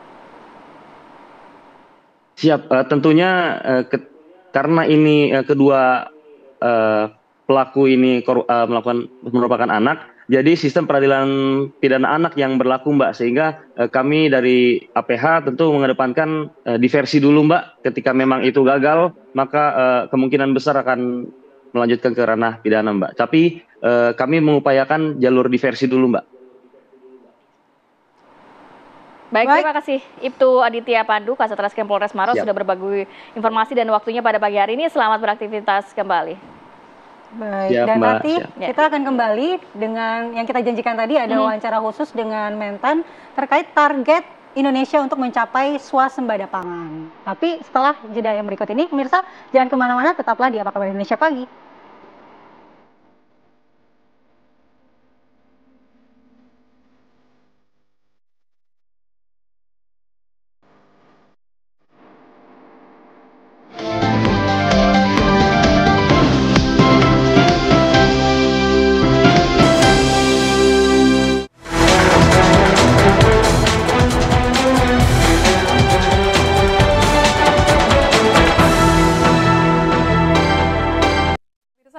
Siap, tentunya karena ini kedua pelaku ini merupakan anak, jadi sistem peradilan pidana anak yang berlaku, Mbak, sehingga kami dari APH tentu mengedepankan diversi dulu, Mbak. Ketika memang itu gagal, maka kemungkinan besar akan melanjutkan ke ranah pidana, Mbak. Tapi kami mengupayakan jalur diversi dulu, Mbak. Baik, terima kasih Ibtu Aditya Pandu, Kasat Reskrim Polres Maros sudah berbagi informasi dan waktunya pada pagi hari ini. Selamat beraktivitas kembali. Baik, dan nanti kita akan kembali dengan yang kita janjikan tadi, ada wawancara khusus dengan Mentan terkait target Indonesia untuk mencapai swasembada pangan. Tapi setelah jeda yang berikut ini, pemirsa jangan kemana-mana, tetaplah di Apa Kabar Indonesia Pagi.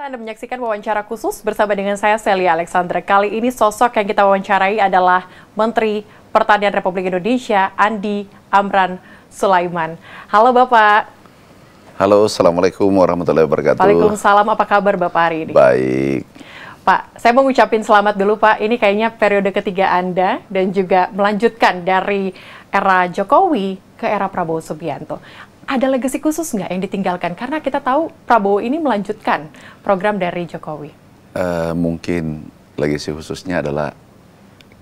Anda menyaksikan wawancara khusus bersama dengan saya, Celia Alexandra. Kali ini sosok yang kita wawancarai adalah Menteri Pertanian Republik Indonesia, Andi Amran Sulaiman. Halo Bapak. Halo, Assalamualaikum warahmatullahi wabarakatuh. Waalaikumsalam, apa kabar Bapak hari ini? Baik. Pak, saya mau ngucapin selamat dulu Pak, ini kayaknya periode ketiga Anda dan juga melanjutkan dari era Jokowi ke era Prabowo Subianto. Ada legasi khusus nggak yang ditinggalkan? Karena kita tahu Prabowo ini melanjutkan program dari Jokowi. Mungkin legasi khususnya adalah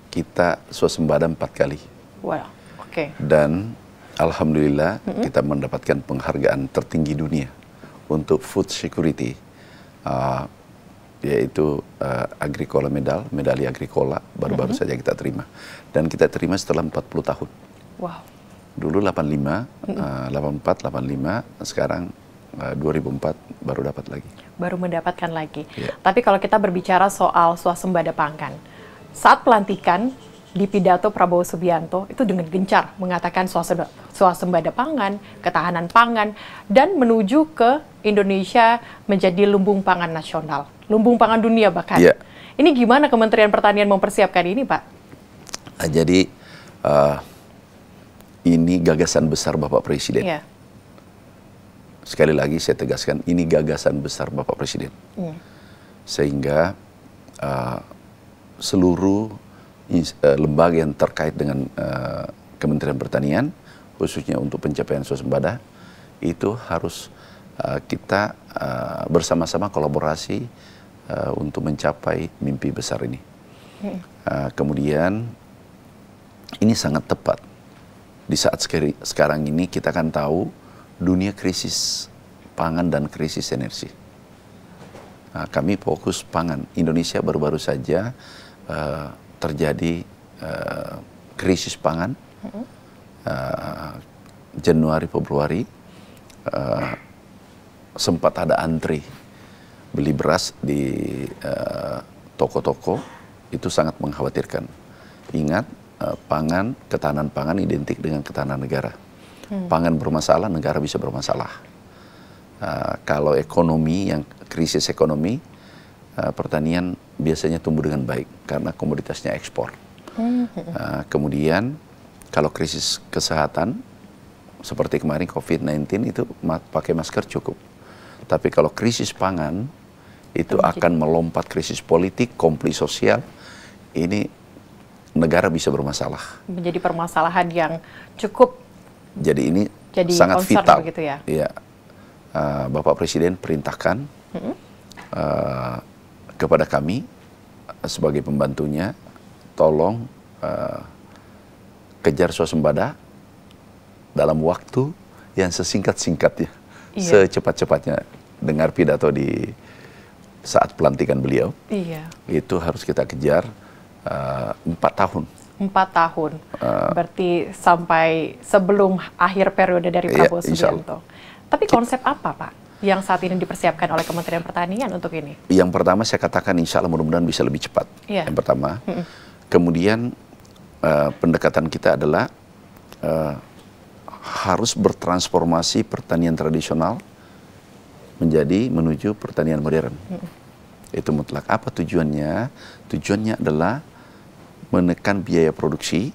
kita swasembada 4 kali. Wow, oke. Dan alhamdulillah kita mendapatkan penghargaan tertinggi dunia untuk food security, yaitu Agricola medali Agricola baru-baru saja kita terima. Dan kita terima setelah 40 tahun. Wow. Dulu 85, 84, 85, sekarang 2004 baru dapat lagi. Baru mendapatkan lagi. Tapi kalau kita berbicara soal swasembada pangan, saat pelantikan di pidato Prabowo Subianto itu dengan gencar mengatakan swasembada pangan, ketahanan pangan, dan menuju ke Indonesia menjadi lumbung pangan nasional, lumbung pangan dunia bahkan. Ini gimana Kementerian Pertanian mempersiapkan ini, Pak? Jadi ini gagasan besar Bapak Presiden. Sekali lagi saya tegaskan, ini gagasan besar Bapak Presiden. Sehingga seluruh lembaga yang terkait dengan Kementerian Pertanian, khususnya untuk pencapaian swasembada, itu harus kita bersama-sama kolaborasi untuk mencapai mimpi besar ini. Kemudian ini sangat tepat. Di saat sekarang ini kita kan tahu dunia krisis pangan dan krisis energi. Kami fokus pangan. Indonesia baru-baru saja terjadi krisis pangan. Januari, Februari sempat ada antri beli beras di toko-toko itu sangat mengkhawatirkan. Ingat, pangan, ketahanan pangan identik dengan ketahanan negara. Pangan bermasalah, negara bisa bermasalah. Kalau ekonomi, yang krisis ekonomi, pertanian biasanya tumbuh dengan baik karena komoditasnya ekspor. Kemudian kalau krisis kesehatan seperti kemarin COVID-19 itu pakai masker cukup. Tapi kalau krisis pangan itu akan melompat krisis politik, konflik sosial. Ini negara bisa bermasalah. Menjadi permasalahan yang cukup. Jadi ini sangat vital. Begitu ya? Ya, Bapak Presiden perintahkan kepada kami sebagai pembantunya, tolong kejar swasembada dalam waktu yang sesingkat-singkatnya, secepat-cepatnya. Dengar pidato di saat pelantikan beliau, itu harus kita kejar 4 tahun. 4 tahun, berarti sampai sebelum akhir periode dari Prabowo Subianto. Tapi konsep apa, Pak, yang saat ini dipersiapkan oleh Kementerian Pertanian untuk ini? Yang pertama saya katakan insya Allah mudah-mudahan bisa lebih cepat. Yang pertama. Kemudian pendekatan kita adalah harus bertransformasi pertanian tradisional menuju pertanian modern. Itu mutlak. Apa tujuannya? Tujuannya adalah menekan biaya produksi,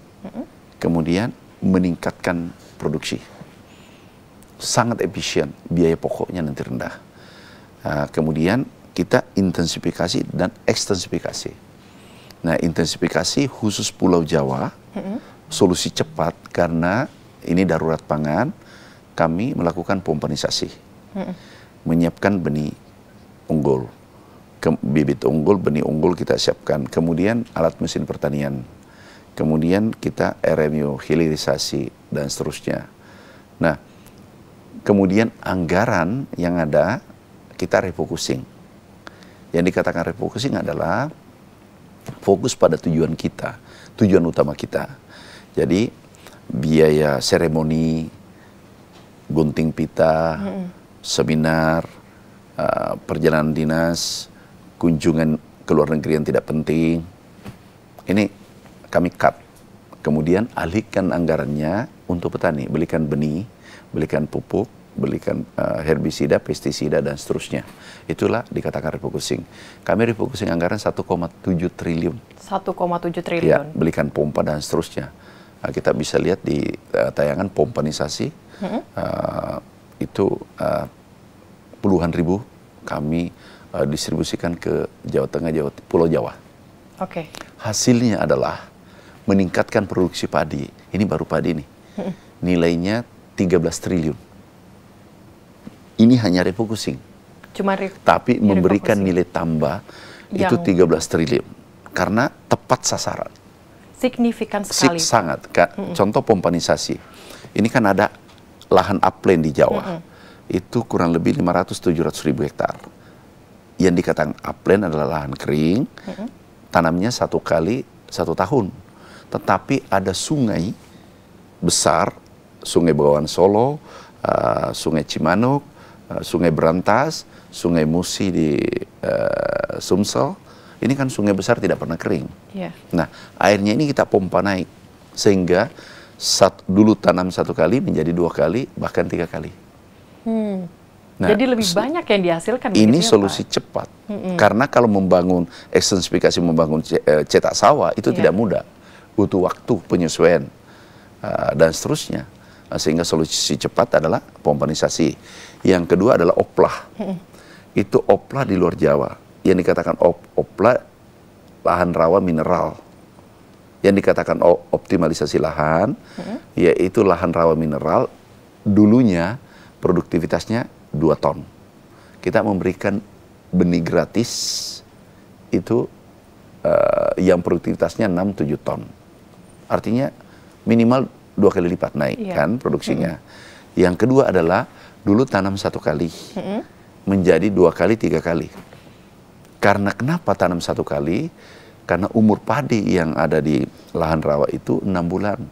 kemudian meningkatkan produksi. Sangat efisien, biaya pokoknya nanti rendah. Kemudian kita intensifikasi dan ekstensifikasi. Nah, intensifikasi khusus Pulau Jawa, solusi cepat karena ini darurat pangan, kami melakukan pompanisasi. Menyiapkan benih unggul. Bibit unggul, benih unggul kita siapkan. Kemudian alat mesin pertanian. Kemudian kita RMU, hilirisasi, dan seterusnya. Nah, kemudian anggaran yang ada, kita refocusing. Yang dikatakan refocusing adalah fokus pada tujuan kita, tujuan utama kita. Jadi, biaya seremoni, gunting pita, seminar, perjalanan dinas, kunjungan ke luar negeri yang tidak penting, ini kami cut. Kemudian alihkan anggarannya untuk petani, belikan benih, belikan pupuk, belikan herbisida, pestisida, dan seterusnya. Itulah dikatakan refocusing. Kami refocusing anggaran 1,7 triliun. 1,7 triliun. Ya, belikan pompa dan seterusnya. Nah, kita bisa lihat di tayangan pompanisasi, itu puluhan ribu kami distribusikan ke Jawa Tengah, Pulau Jawa. Hasilnya adalah meningkatkan produksi padi. Ini baru padi nih. Nilainya 13 triliun. Ini hanya refocusing. Tapi memberikan nilai tambah itu 13 triliun. Karena tepat sasaran. Signifikan sekali. Sangat. Contoh pompanisasi. Ini kan ada lahan upland di Jawa. Itu kurang lebih 500-700 ribu hektar. Yang dikatakan upland adalah lahan kering, tanamnya 1 kali 1 tahun. Tetapi ada sungai besar, Sungai Bengawan Solo, Sungai Cimanuk, Sungai Berantas, Sungai Musi di Sumsel. Ini kan sungai besar tidak pernah kering. Nah, airnya ini kita pompa naik. Sehingga dulu tanam 1 kali menjadi 2 kali, bahkan 3 kali. Nah, jadi lebih banyak yang dihasilkan. Ini solusi cepat. Karena kalau membangun ekstensifikasi, membangun cetak sawah itu tidak mudah. Butuh waktu penyesuaian dan seterusnya. Sehingga solusi cepat adalah pompanisasi. Yang kedua adalah oplah. Itu oplah di luar Jawa. Yang dikatakan oplah lahan rawa mineral. Yang dikatakan optimalisasi lahan, yaitu lahan rawa mineral dulunya produktivitasnya 2 ton. Kita memberikan benih gratis itu yang produktivitasnya 6-7 ton. Artinya minimal 2 kali lipat naik kan produksinya. Yang kedua adalah dulu tanam 1 kali menjadi 2 kali, 3 kali. Karena kenapa tanam 1 kali? Karena umur padi yang ada di lahan rawa itu 6 bulan.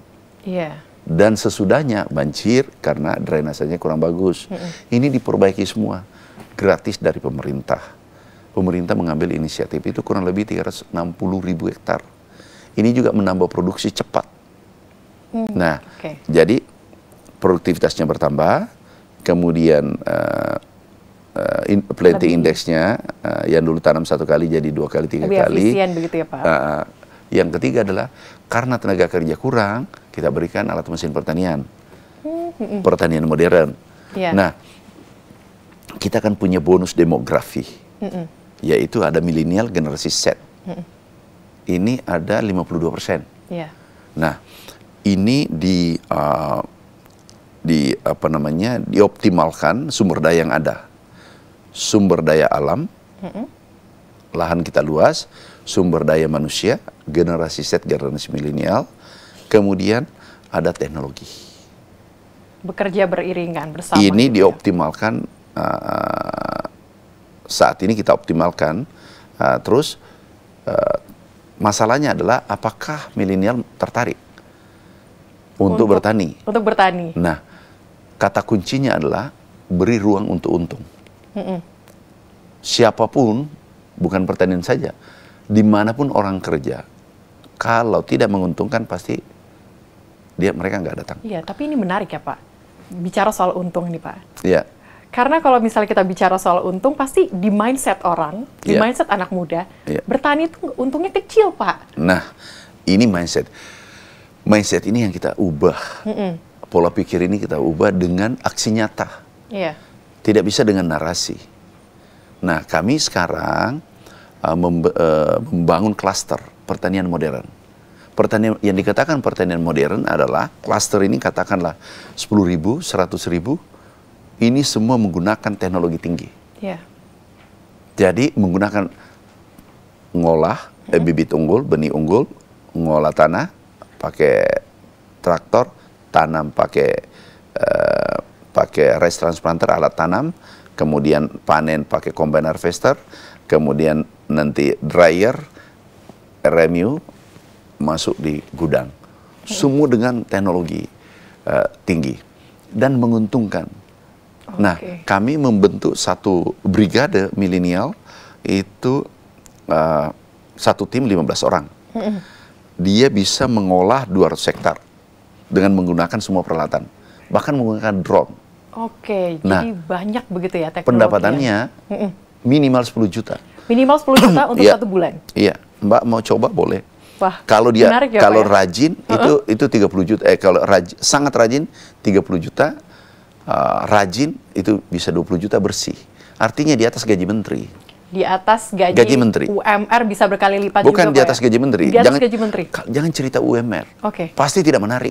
Dan sesudahnya banjir karena drainasenya kurang bagus. Ini diperbaiki semua, gratis dari pemerintah. pemerintah mengambil inisiatif itu kurang lebih 360.000 hektar. Ini juga menambah produksi cepat. Nah, jadi produktivitasnya bertambah, kemudian planting indexnya yang dulu tanam 1 kali jadi 2 kali, 3 lebih kali. efisien begitu ya Pak? Yang ketiga adalah karena tenaga kerja kurang, kita berikan alat mesin pertanian, pertanian modern. Nah, kita kan punya bonus demografi, yaitu ada milenial generasi Z. Ini ada 52%. Nah, ini dioptimalkan sumber daya yang ada, sumber daya alam, lahan kita luas, sumber daya manusia, generasi Z, generasi milenial, kemudian ada teknologi. Bekerja beriringan bersama. Ini dioptimalkan, saat ini kita optimalkan, terus masalahnya adalah apakah milenial tertarik untuk bertani? Untuk bertani. Nah, kata kuncinya adalah beri ruang untuk untung. Siapapun, bukan pertanian saja, dimanapun orang kerja, kalau tidak menguntungkan pasti mereka nggak datang. Iya, tapi ini menarik ya Pak, bicara soal untung nih Pak. Iya. Karena kalau misalnya kita bicara soal untung, pasti di mindset orang, di mindset anak muda, bertani itu untungnya kecil Pak. Nah, ini mindset. Mindset ini yang kita ubah. Pola pikir ini kita ubah dengan aksi nyata. Tidak bisa dengan narasi. Nah, kami sekarang membangun klaster pertanian modern. Pertanian yang dikatakan pertanian modern adalah klaster ini katakanlah 10.000, 100.000, ini semua menggunakan teknologi tinggi. Jadi menggunakan ngolah bibit unggul, benih unggul, ngolah tanah pakai traktor, tanam pakai rice transplanter, alat tanam, kemudian panen pakai combine harvester, kemudian nanti dryer, RMU masuk di gudang. Semua dengan teknologi tinggi dan menguntungkan. Nah, kami membentuk satu brigade milenial itu satu tim 15 orang. Dia bisa mengolah 200 hektar dengan menggunakan semua peralatan, bahkan menggunakan drone. Nah, jadi banyak begitu ya teknologi. Pendapatannya minimal 10 juta. Minimal 10 juta untuk 1 bulan? Iya, Mbak mau coba boleh. Wah, kalau dia ya, kalau Pak, rajin itu 30 juta. Kalau sangat rajin 30 juta. Rajin itu bisa 20 juta bersih. Artinya di atas gaji menteri. Di atas gaji menteri. UMR bisa berkali lipat Bukan juga, di atas gaji menteri. Di atas gaji menteri. Jangan cerita UMR. Pasti tidak menarik.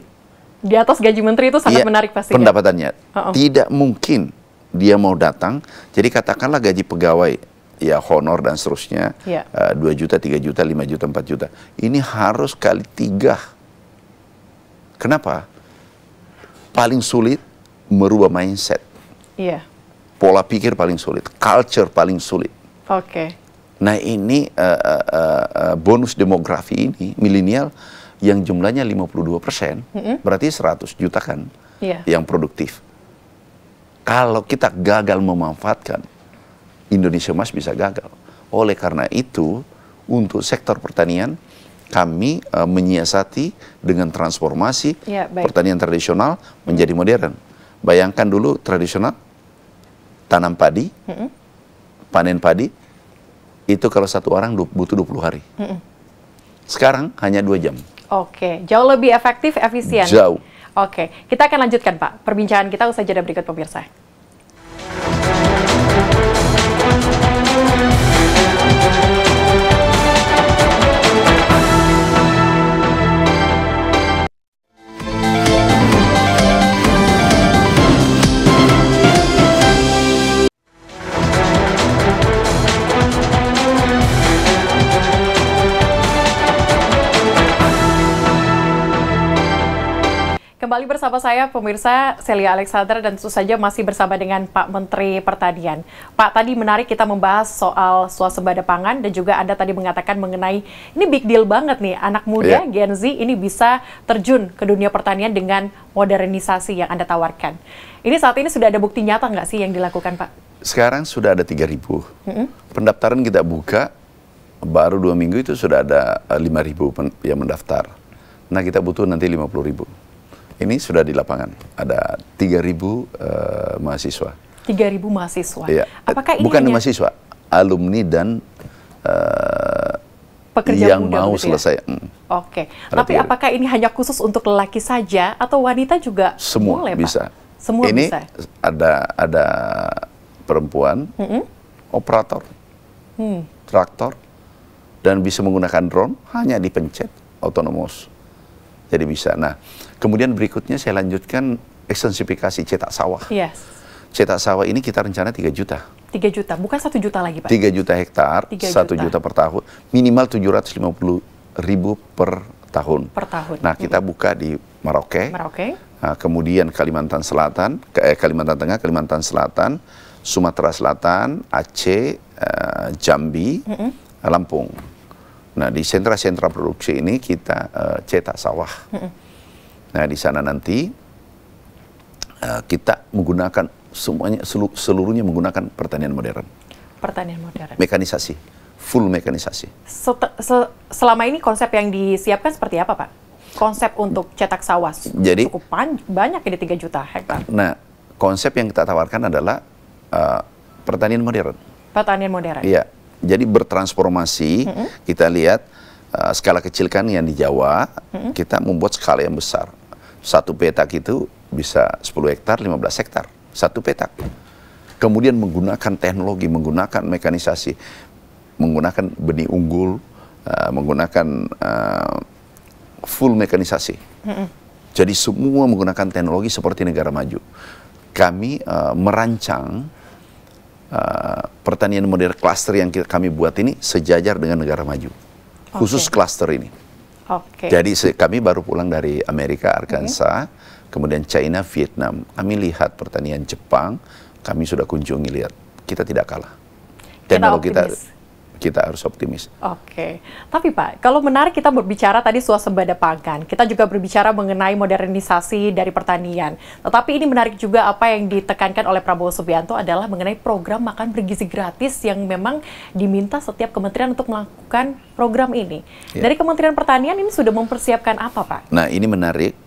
Di atas gaji menteri itu sangat menarik pasti. Pendapatannya. Tidak mungkin dia mau datang. Jadi katakanlah gaji pegawai, ya honor dan seterusnya, 2 juta, 3 juta, 5 juta, 4 juta. Ini harus kali 3. Kenapa? Paling sulit merubah mindset. Pola pikir paling sulit, culture paling sulit. Nah, ini bonus demografi ini milenial yang jumlahnya 52%, berarti 100 juta kan yang produktif. Kalau kita gagal memanfaatkan, Indonesia Emas bisa gagal. Oleh karena itu, untuk sektor pertanian kami menyiasati dengan transformasi pertanian tradisional menjadi modern. Bayangkan dulu tradisional, tanam padi, panen padi, itu kalau satu orang butuh 20 hari. Sekarang hanya 2 jam. Jauh lebih efektif, efisien. Jauh. Kita akan lanjutkan Pak, perbincangan kita usai jeda berikut pemirsa. Kembali bersama saya, pemirsa, Celia Alexander, dan tentu saja masih bersama dengan Pak Menteri Pertanian. Pak, tadi menarik kita membahas soal swasembada pangan, dan juga Anda tadi mengatakan mengenai, ini big deal banget nih, anak muda, Gen Z, ini bisa terjun ke dunia pertanian dengan modernisasi yang Anda tawarkan. Ini saat ini sudah ada bukti nyata nggak sih yang dilakukan, Pak? sekarang sudah ada 3.000. Pendaftaran kita buka baru 2 minggu itu sudah ada 5.000 yang mendaftar. Nah, kita butuh nanti 50.000. Ini sudah di lapangan ada 3.000 mahasiswa. 3.000 mahasiswa. Ya. Apakah ini bukan hanya mahasiswa, alumni dan pekerja yang muda mau begitu ya? selesai. Oke. Tapi apakah ini hanya khusus untuk lelaki saja atau wanita juga Semua boleh, bisa. Pak? Semua ini bisa. ada perempuan, operator, traktor, dan bisa menggunakan drone, hanya dipencet, otonomous. Jadi bisa. Nah, kemudian berikutnya saya lanjutkan ekstensifikasi cetak sawah. Yes. Cetak sawah ini kita rencana 3 juta. 3 juta, bukan 1 juta lagi, Pak? 3 juta hektar, 3 1 juta per tahun, minimal 750.000 per tahun. Per tahun. Nah, kita buka di Merauke, nah, kemudian Kalimantan Selatan, Kalimantan Tengah, Kalimantan Selatan, Sumatera Selatan, Aceh, Jambi, Lampung. Nah, di sentra-sentra produksi ini kita cetak sawah. Nah, di sana nanti kita menggunakan seluruhnya menggunakan pertanian modern. Pertanian modern. Mekanisasi, full mekanisasi. Selama ini konsep yang disiapkan seperti apa, Pak? Konsep untuk cetak sawah jadi, cukup banyak ini 3 juta hektar. Nah, konsep yang kita tawarkan adalah pertanian modern. Pertanian modern. Iya. Jadi bertransformasi, kita lihat skala kecil kan yang di Jawa, kita membuat skala yang besar. 1 petak itu bisa 10 hektar, 15 hektar. 1 petak. Kemudian menggunakan teknologi, menggunakan mekanisasi, menggunakan benih unggul, menggunakan full mekanisasi. Jadi semua menggunakan teknologi seperti negara maju. Kami merancang pertanian modern cluster yang kami buat ini sejajar dengan negara maju, khusus cluster ini. Jadi kami baru pulang dari Amerika, Arkansas, kemudian China, Vietnam. Kami lihat pertanian Jepang, kami sudah kunjungi, lihat kita tidak kalah. Teknologi kita harus optimis. Tapi Pak, kalau menarik kita berbicara tadi swasembada pangan, kita juga berbicara mengenai modernisasi dari pertanian. Tetapi ini menarik juga apa yang ditekankan oleh Prabowo Subianto adalah mengenai program makan bergizi gratis yang memang diminta setiap kementerian untuk melakukan program ini. Dari Kementerian Pertanian ini sudah mempersiapkan apa, Pak? Nah, ini menarik.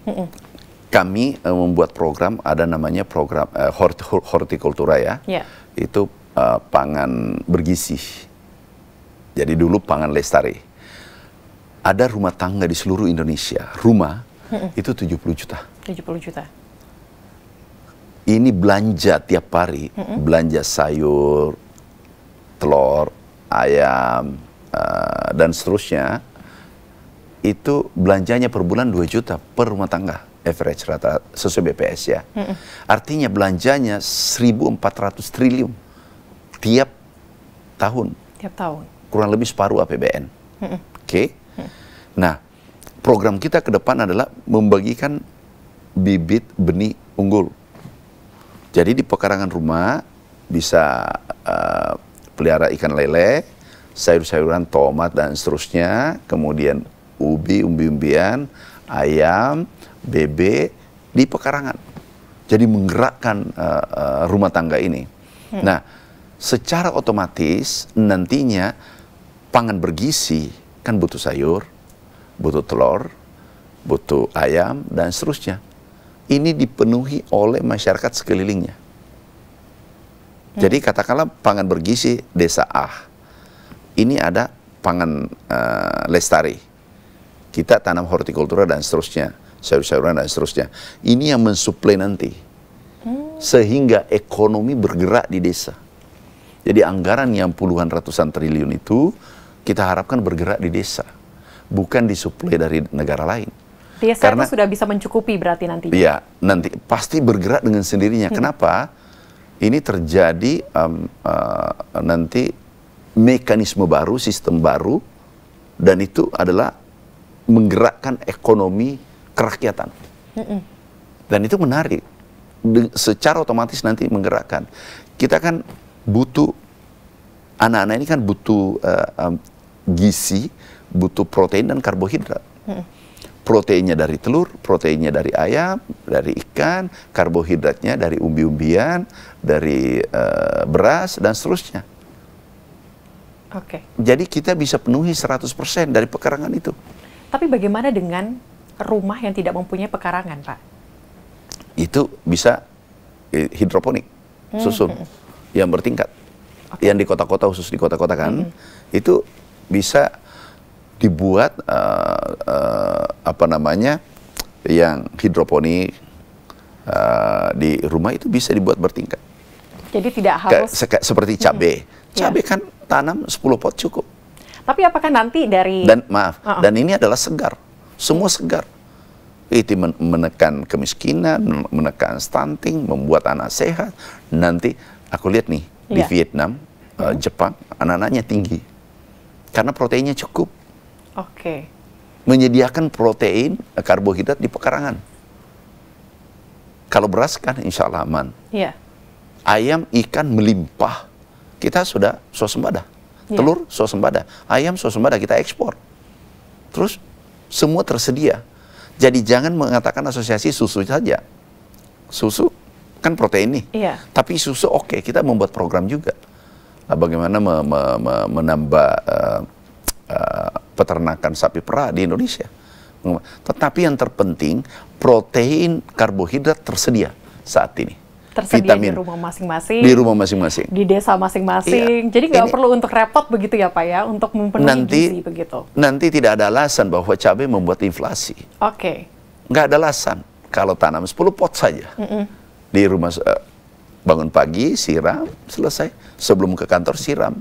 Kami membuat program, ada namanya program hortikultura ya. Itu pangan bergizi. Jadi dulu pangan lestari. Ada rumah tangga di seluruh Indonesia, rumah itu 70 juta. 70 juta. Ini belanja tiap hari, belanja sayur, telur, ayam, dan seterusnya. Itu belanjanya per bulan 2 juta per rumah tangga, average rata sesuai BPS ya. Artinya belanjanya 1.400 triliun tiap tahun. Tiap tahun. Kurang lebih separuh APBN. Nah, program kita ke depan adalah membagikan bibit benih unggul. Jadi di pekarangan rumah bisa pelihara ikan lele, sayur-sayuran, tomat, dan seterusnya. Kemudian ubi, umbi-umbian, ayam, bebek di pekarangan. Jadi menggerakkan rumah tangga ini. Nah, secara otomatis nantinya pangan bergizi kan butuh sayur, butuh telur, butuh ayam, dan seterusnya. Ini dipenuhi oleh masyarakat sekelilingnya. Jadi katakanlah pangan bergizi desa A. Ini ada pangan lestari. Kita tanam hortikultura dan seterusnya, sayur-sayuran dan seterusnya. Ini yang mensuplai nanti. Sehingga ekonomi bergerak di desa. Jadi anggaran yang puluhan ratusan triliun itu kita harapkan bergerak di desa, bukan disuplai dari negara lain. Desa itu sudah bisa mencukupi berarti nantinya? Iya, nanti pasti bergerak dengan sendirinya. Kenapa? Ini terjadi nanti mekanisme baru, sistem baru, dan itu adalah menggerakkan ekonomi kerakyatan. Dan itu menarik. Secara otomatis nanti menggerakkan. Kita kan butuh, anak-anak ini kan butuh gizi, butuh protein dan karbohidrat. proteinnya dari telur, proteinnya dari ayam, dari ikan, karbohidratnya dari umbi-umbian, dari beras, dan seterusnya. Oke. Jadi kita bisa penuhi 100% dari pekarangan itu. Tapi bagaimana dengan rumah yang tidak mempunyai pekarangan, Pak? Itu bisa hidroponik, susun, yang bertingkat. Yang di kota-kota, khusus di kota-kota kan, itu bisa dibuat yang hidroponik di rumah itu bisa dibuat bertingkat. Jadi tidak harus seperti cabai. Cabai kan tanam 10 pot cukup. Tapi apakah nanti dari dan ini adalah segar. Semua segar. Itu menekan kemiskinan, menekan stunting, membuat anak sehat. Nanti aku lihat nih di Vietnam, Jepang, anak-anaknya tinggi. Karena proteinnya cukup. Oke. Menyediakan protein, karbohidrat di pekarangan. Kalau beras kan insya Allah aman. Iya. Ayam, ikan melimpah. Kita sudah swasembada. Telur swasembada. Ayam swasembada, kita ekspor. Terus semua tersedia. Jadi jangan mengatakan asosiasi susu saja. Susu kan protein nih. Iya. Tapi susu oke, kita membuat program juga. Bagaimana menambah peternakan sapi perah di Indonesia. Tetapi yang terpenting, protein, karbohidrat tersedia saat ini. Tersedia vitamin di rumah masing-masing. Di rumah masing-masing. Di desa masing-masing. Jadi nggak perlu untuk repot begitu ya Pak ya, untuk memenuhi gizi begitu. Nanti tidak ada alasan bahwa cabai membuat inflasi. Oke. Nggak ada alasan. Kalau tanam 10 pot saja. Di rumah, bangun pagi, siram, selesai. Sebelum ke kantor siram.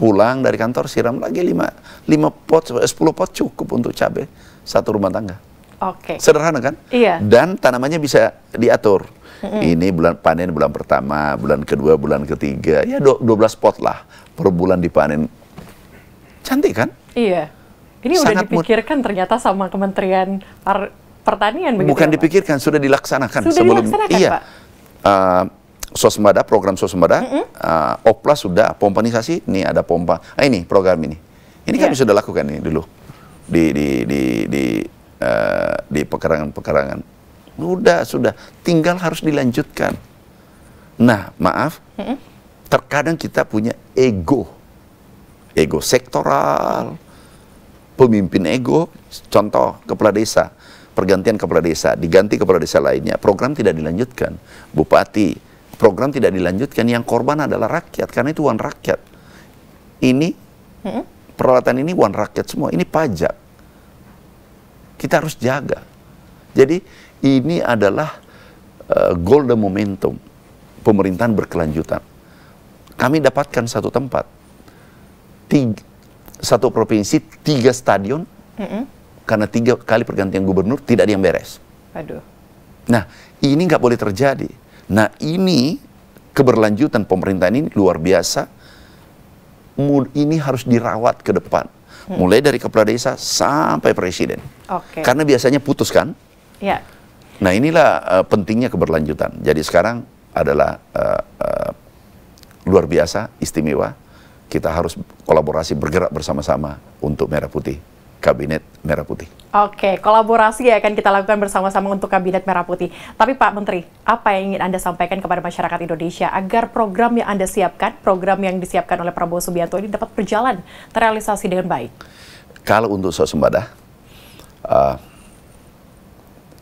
Pulang dari kantor siram lagi 5 pot, 10 pot cukup untuk cabai satu rumah tangga. Oke. Sederhana kan? Iya. Dan tanamannya bisa diatur. Ini bulan panen bulan pertama, bulan kedua, bulan ketiga, ya 12 pot lah per bulan dipanen. Cantik kan? Iya. Ini sangat udah dipikirkan ternyata sama Kementerian Pertanian begitu. Bukan ya, dipikirkan, sudah dilaksanakan. Sudah dilaksanakan, iya. Pak? Swasembada, program swasembada, Oplas sudah, pompanisasi, ini ada pompa. Ini program ini. Ini kami sudah lakukan ini dulu di pekarangan-pekarangan. Sudah, tinggal harus dilanjutkan. Nah, maaf, terkadang kita punya ego sektoral, pemimpin ego. Contoh, kepala desa, pergantian kepala desa, diganti kepala desa lainnya, program tidak dilanjutkan. Bupati, program tidak dilanjutkan, yang korban adalah rakyat, karena itu uang rakyat. Ini, peralatan ini uang rakyat semua, ini pajak. Kita harus jaga. Jadi, ini adalah golden momentum pemerintahan berkelanjutan. Kami dapatkan satu tempat, satu provinsi, 3 stadion, karena 3 kali pergantian gubernur tidak ada yang beres. Aduh. Nah, ini nggak boleh terjadi. Nah, ini keberlanjutan pemerintahan ini luar biasa. Ini harus dirawat ke depan, mulai dari kepala desa sampai presiden. Karena biasanya putus kan? Ya. Nah, inilah pentingnya keberlanjutan. Jadi sekarang adalah luar biasa, istimewa. Kita harus kolaborasi, bergerak bersama-sama untuk Merah Putih, Kabinet Merah Putih. Oke, kolaborasi akan kita lakukan bersama-sama untuk Kabinet Merah Putih. Tapi Pak Menteri, apa yang ingin Anda sampaikan kepada masyarakat Indonesia agar program yang Anda siapkan, program yang disiapkan oleh Prabowo Subianto ini dapat berjalan, terrealisasi dengan baik? Kalau untuk swasembada,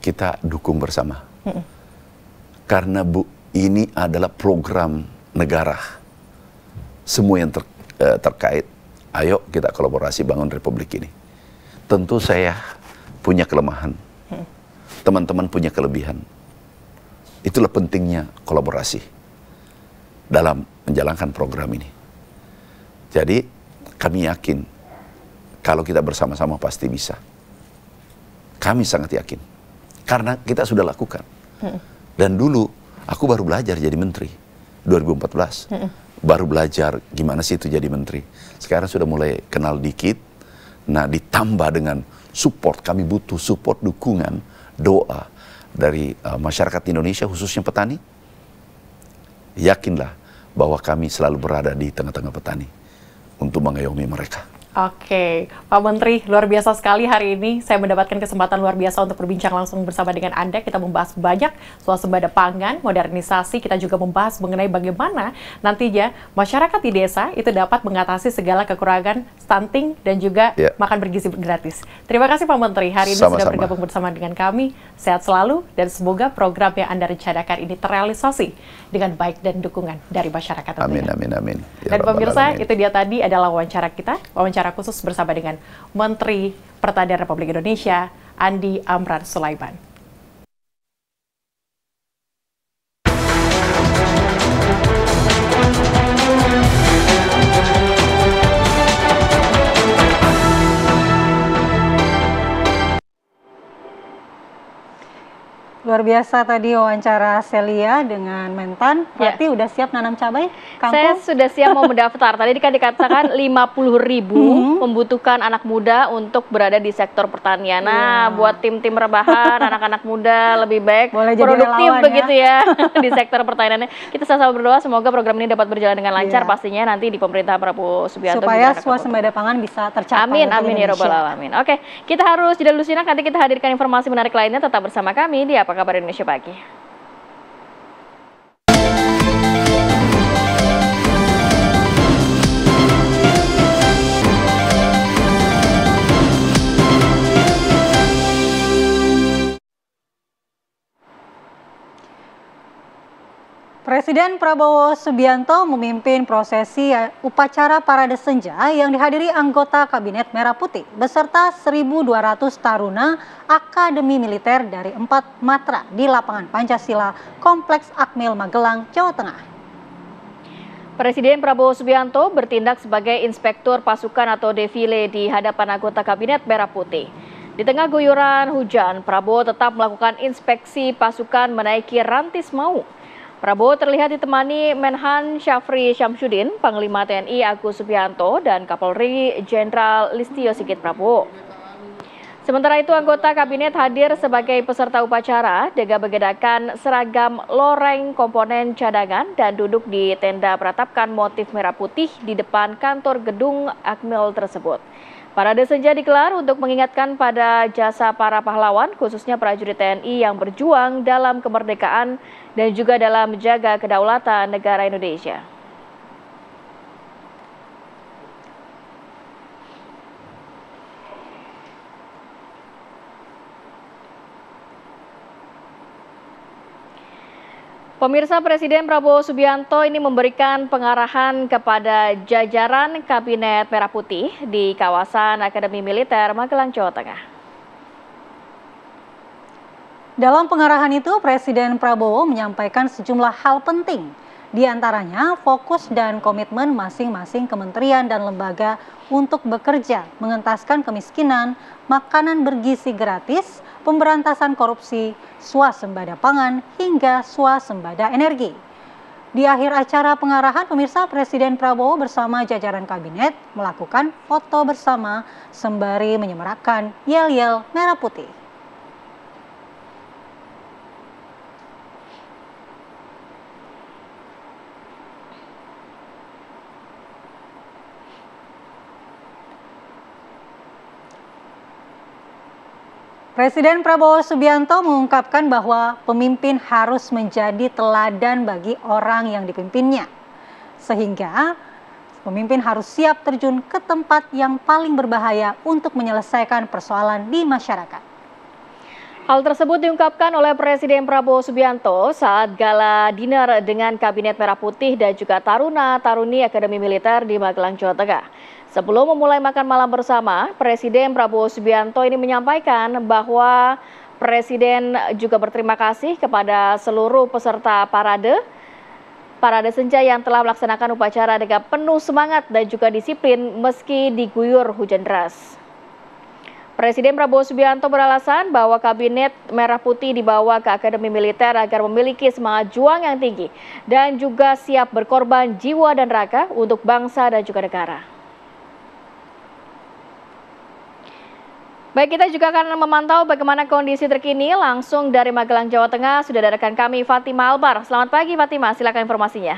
kita dukung bersama. Karena ini adalah program negara. Semua yang terkait, ayo kita kolaborasi bangun Republik ini. Tentu saya punya kelemahan. Teman-teman punya kelebihan. Itulah pentingnya kolaborasi dalam menjalankan program ini. Jadi kami yakin kalau kita bersama-sama pasti bisa. Kami sangat yakin. Karena kita sudah lakukan. Dan dulu, aku baru belajar jadi menteri. 2014. Baru belajar gimana sih itu jadi menteri. Sekarang sudah mulai kenal dikit. Nah, ditambah dengan support. Kami butuh support, dukungan, doa dari masyarakat Indonesia, khususnya petani. Yakinlah bahwa kami selalu berada di tengah-tengah petani untuk mengayomi mereka. Oke, Pak Menteri, luar biasa sekali hari ini. Saya mendapatkan kesempatan luar biasa untuk berbincang langsung bersama dengan Anda. Kita membahas banyak swasembada pangan, modernisasi. Kita juga membahas mengenai bagaimana nantinya masyarakat di desa itu dapat mengatasi segala kekurangan stunting dan juga makan bergizi gratis. Terima kasih Pak Menteri, hari ini sudah bergabung bersama dengan kami. Sehat selalu dan semoga program yang Anda rencanakan ini terrealisasi dengan baik dan dukungan dari masyarakat. Amin, amin, amin. Ya, dan pemirsa, itu dia tadi adalah wawancara kita, wawancara khusus bersama dengan Menteri Pertanian Republik Indonesia, Andi Amran Sulaiman. Luar biasa tadi wawancara Celia dengan Mentan. Berarti udah siap nanam cabai, Kangkung? Saya sudah siap mau mendaftar. Tadi kan dikatakan 50.000 membutuhkan anak muda untuk berada di sektor pertanian. Nah, buat tim-tim rebahan, anak-anak muda lebih baik produktif begitu ya di sektor pertaniannya. Kita sama-sama berdoa semoga program ini dapat berjalan dengan lancar pastinya nanti di pemerintah Prabowo Subianto. Supaya swasembada pangan bisa tercapai. Amin, amin ya robbal alamin. Oke, kita harus jeda dulu sejenak. Nanti kita hadirkan informasi menarik lainnya. Tetap bersama kami di Apa Kabar Indonesia Pagi. Presiden Prabowo Subianto memimpin prosesi upacara Parade Senja yang dihadiri anggota Kabinet Merah Putih beserta 1.200 taruna Akademi Militer dari 4 matra di lapangan Pancasila, Kompleks Akmil Magelang, Jawa Tengah. Presiden Prabowo Subianto bertindak sebagai inspektur pasukan atau defile di hadapan anggota Kabinet Merah Putih. Di tengah guyuran hujan, Prabowo tetap melakukan inspeksi pasukan menaiki Rantis Mau. Prabowo terlihat ditemani Menhan Syafri Syamsuddin, Panglima TNI Agus Subianto, dan Kapolri Jenderal Listio Sigit Prabowo. Sementara itu, anggota kabinet hadir sebagai peserta upacara dengan mengenakan seragam loreng komponen cadangan dan duduk di tenda beratapkan motif merah putih di depan kantor gedung Akmil tersebut. Parade Senja digelar untuk mengingatkan pada jasa para pahlawan, khususnya prajurit TNI yang berjuang dalam kemerdekaan dan juga dalam menjaga kedaulatan negara Indonesia. Pemirsa, Presiden Prabowo Subianto ini memberikan pengarahan kepada jajaran Kabinet Merah Putih di kawasan Akademi Militer Magelang, Jawa Tengah. Dalam pengarahan itu, Presiden Prabowo menyampaikan sejumlah hal penting, di antaranya fokus dan komitmen masing-masing kementerian dan lembaga untuk bekerja mengentaskan kemiskinan, makanan bergizi gratis, pemberantasan korupsi, swasembada pangan, hingga swasembada energi. Di akhir acara pengarahan, pemirsa, Presiden Prabowo bersama jajaran kabinet melakukan foto bersama sembari menyemarakkan yel-yel merah putih. Presiden Prabowo Subianto mengungkapkan bahwa pemimpin harus menjadi teladan bagi orang yang dipimpinnya. Sehingga pemimpin harus siap terjun ke tempat yang paling berbahaya untuk menyelesaikan persoalan di masyarakat. Hal tersebut diungkapkan oleh Presiden Prabowo Subianto saat gala dinner dengan Kabinet Merah Putih dan juga taruna-taruni Akademi Militer di Magelang, Jawa Tengah. Sebelum memulai makan malam bersama, Presiden Prabowo Subianto ini menyampaikan bahwa Presiden juga berterima kasih kepada seluruh peserta Parade Senja yang telah melaksanakan upacara dengan penuh semangat dan juga disiplin meski diguyur hujan deras. Presiden Prabowo Subianto beralasan bahwa Kabinet Merah Putih dibawa ke Akademi Militer agar memiliki semangat juang yang tinggi dan juga siap berkorban jiwa dan raga untuk bangsa dan juga negara. Baik, kita juga akan memantau bagaimana kondisi terkini langsung dari Magelang, Jawa Tengah. Sudah ada rekan kami Fatima Albar. Selamat pagi Fatima, silakan informasinya.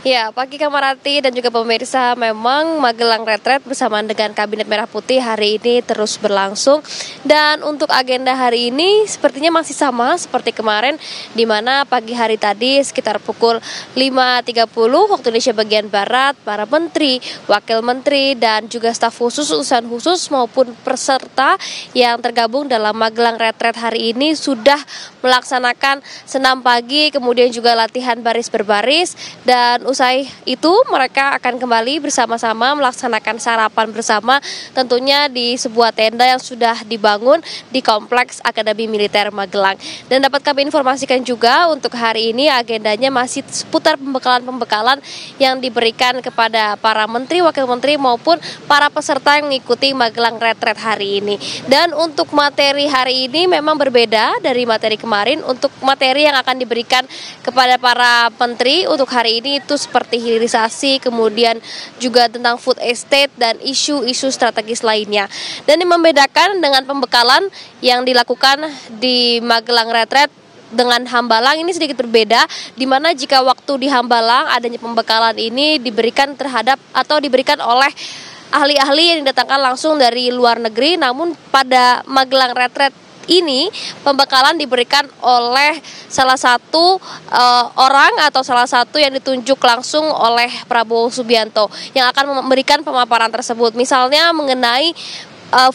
Ya, pagi Kamarati dan juga pemirsa, memang Magelang Retret bersamaan dengan Kabinet Merah Putih hari ini terus berlangsung. Dan untuk agenda hari ini sepertinya masih sama seperti kemarin, di mana pagi hari tadi sekitar pukul 5.30 waktu Indonesia bagian Barat, para menteri, wakil menteri, dan juga staf khusus, utusan khusus maupun peserta yang tergabung dalam Magelang Retret hari ini sudah melaksanakan senam pagi, kemudian juga latihan baris berbaris, dan usai itu mereka akan kembali bersama-sama melaksanakan sarapan bersama tentunya di sebuah tenda yang sudah dibangun di Kompleks Akademi Militer Magelang. Dan dapat kami informasikan juga untuk hari ini agendanya masih seputar pembekalan-pembekalan yang diberikan kepada para menteri, wakil menteri maupun para peserta yang mengikuti Magelang Retret hari ini. Dan untuk materi hari ini memang berbeda dari materi kemarin. Untuk materi yang akan diberikan kepada para menteri untuk hari ini itu seperti hilirisasi, kemudian juga tentang food estate dan isu-isu strategis lainnya. Dan yang membedakan dengan pembekalan yang dilakukan di Magelang Retret dengan Hambalang ini sedikit berbeda, di mana jika waktu di Hambalang adanya pembekalan ini diberikan terhadap atau diberikan oleh ahli-ahli yang didatangkan langsung dari luar negeri, namun pada Magelang Retret ini pembekalan diberikan oleh salah satu orang atau salah satu yang ditunjuk langsung oleh Prabowo Subianto yang akan memberikan pemaparan tersebut. Misalnya mengenai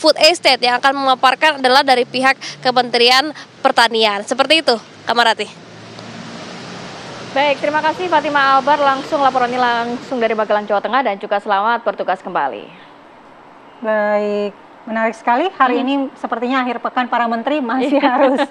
food estate yang akan memaparkan adalah dari pihak Kementerian Pertanian. Seperti itu, Kamarati. Baik, terima kasih Fatima Albar laporannya langsung dari Magelang, Jawa Tengah, dan juga selamat bertugas kembali. Baik. Menarik sekali, hari ini sepertinya akhir pekan para menteri masih harus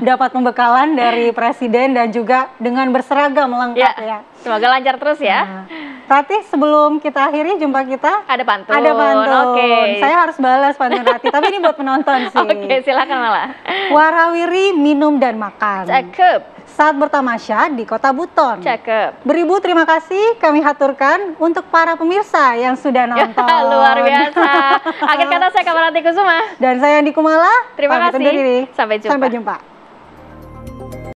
dapat pembekalan dari Presiden dan juga dengan berseragam lengkap ya. Semoga lancar terus ya. Nah, Rati, sebelum kita akhiri jumpa kita, ada pantun. Ada pantun. Oke. Saya harus balas pantun Rati, tapi ini buat penonton sih. Oke, silakan malah. Warawiri minum dan makan. Cakep. Saat bertamasya di Kota Buton. Cakep. Beribu terima kasih kami haturkan untuk para pemirsa yang sudah nonton. Luar biasa. Akhir kata saya Kamarati Kusuma. Dan saya Andi Kumala. Terima kasih. Diri. Sampai jumpa. Sampai jumpa.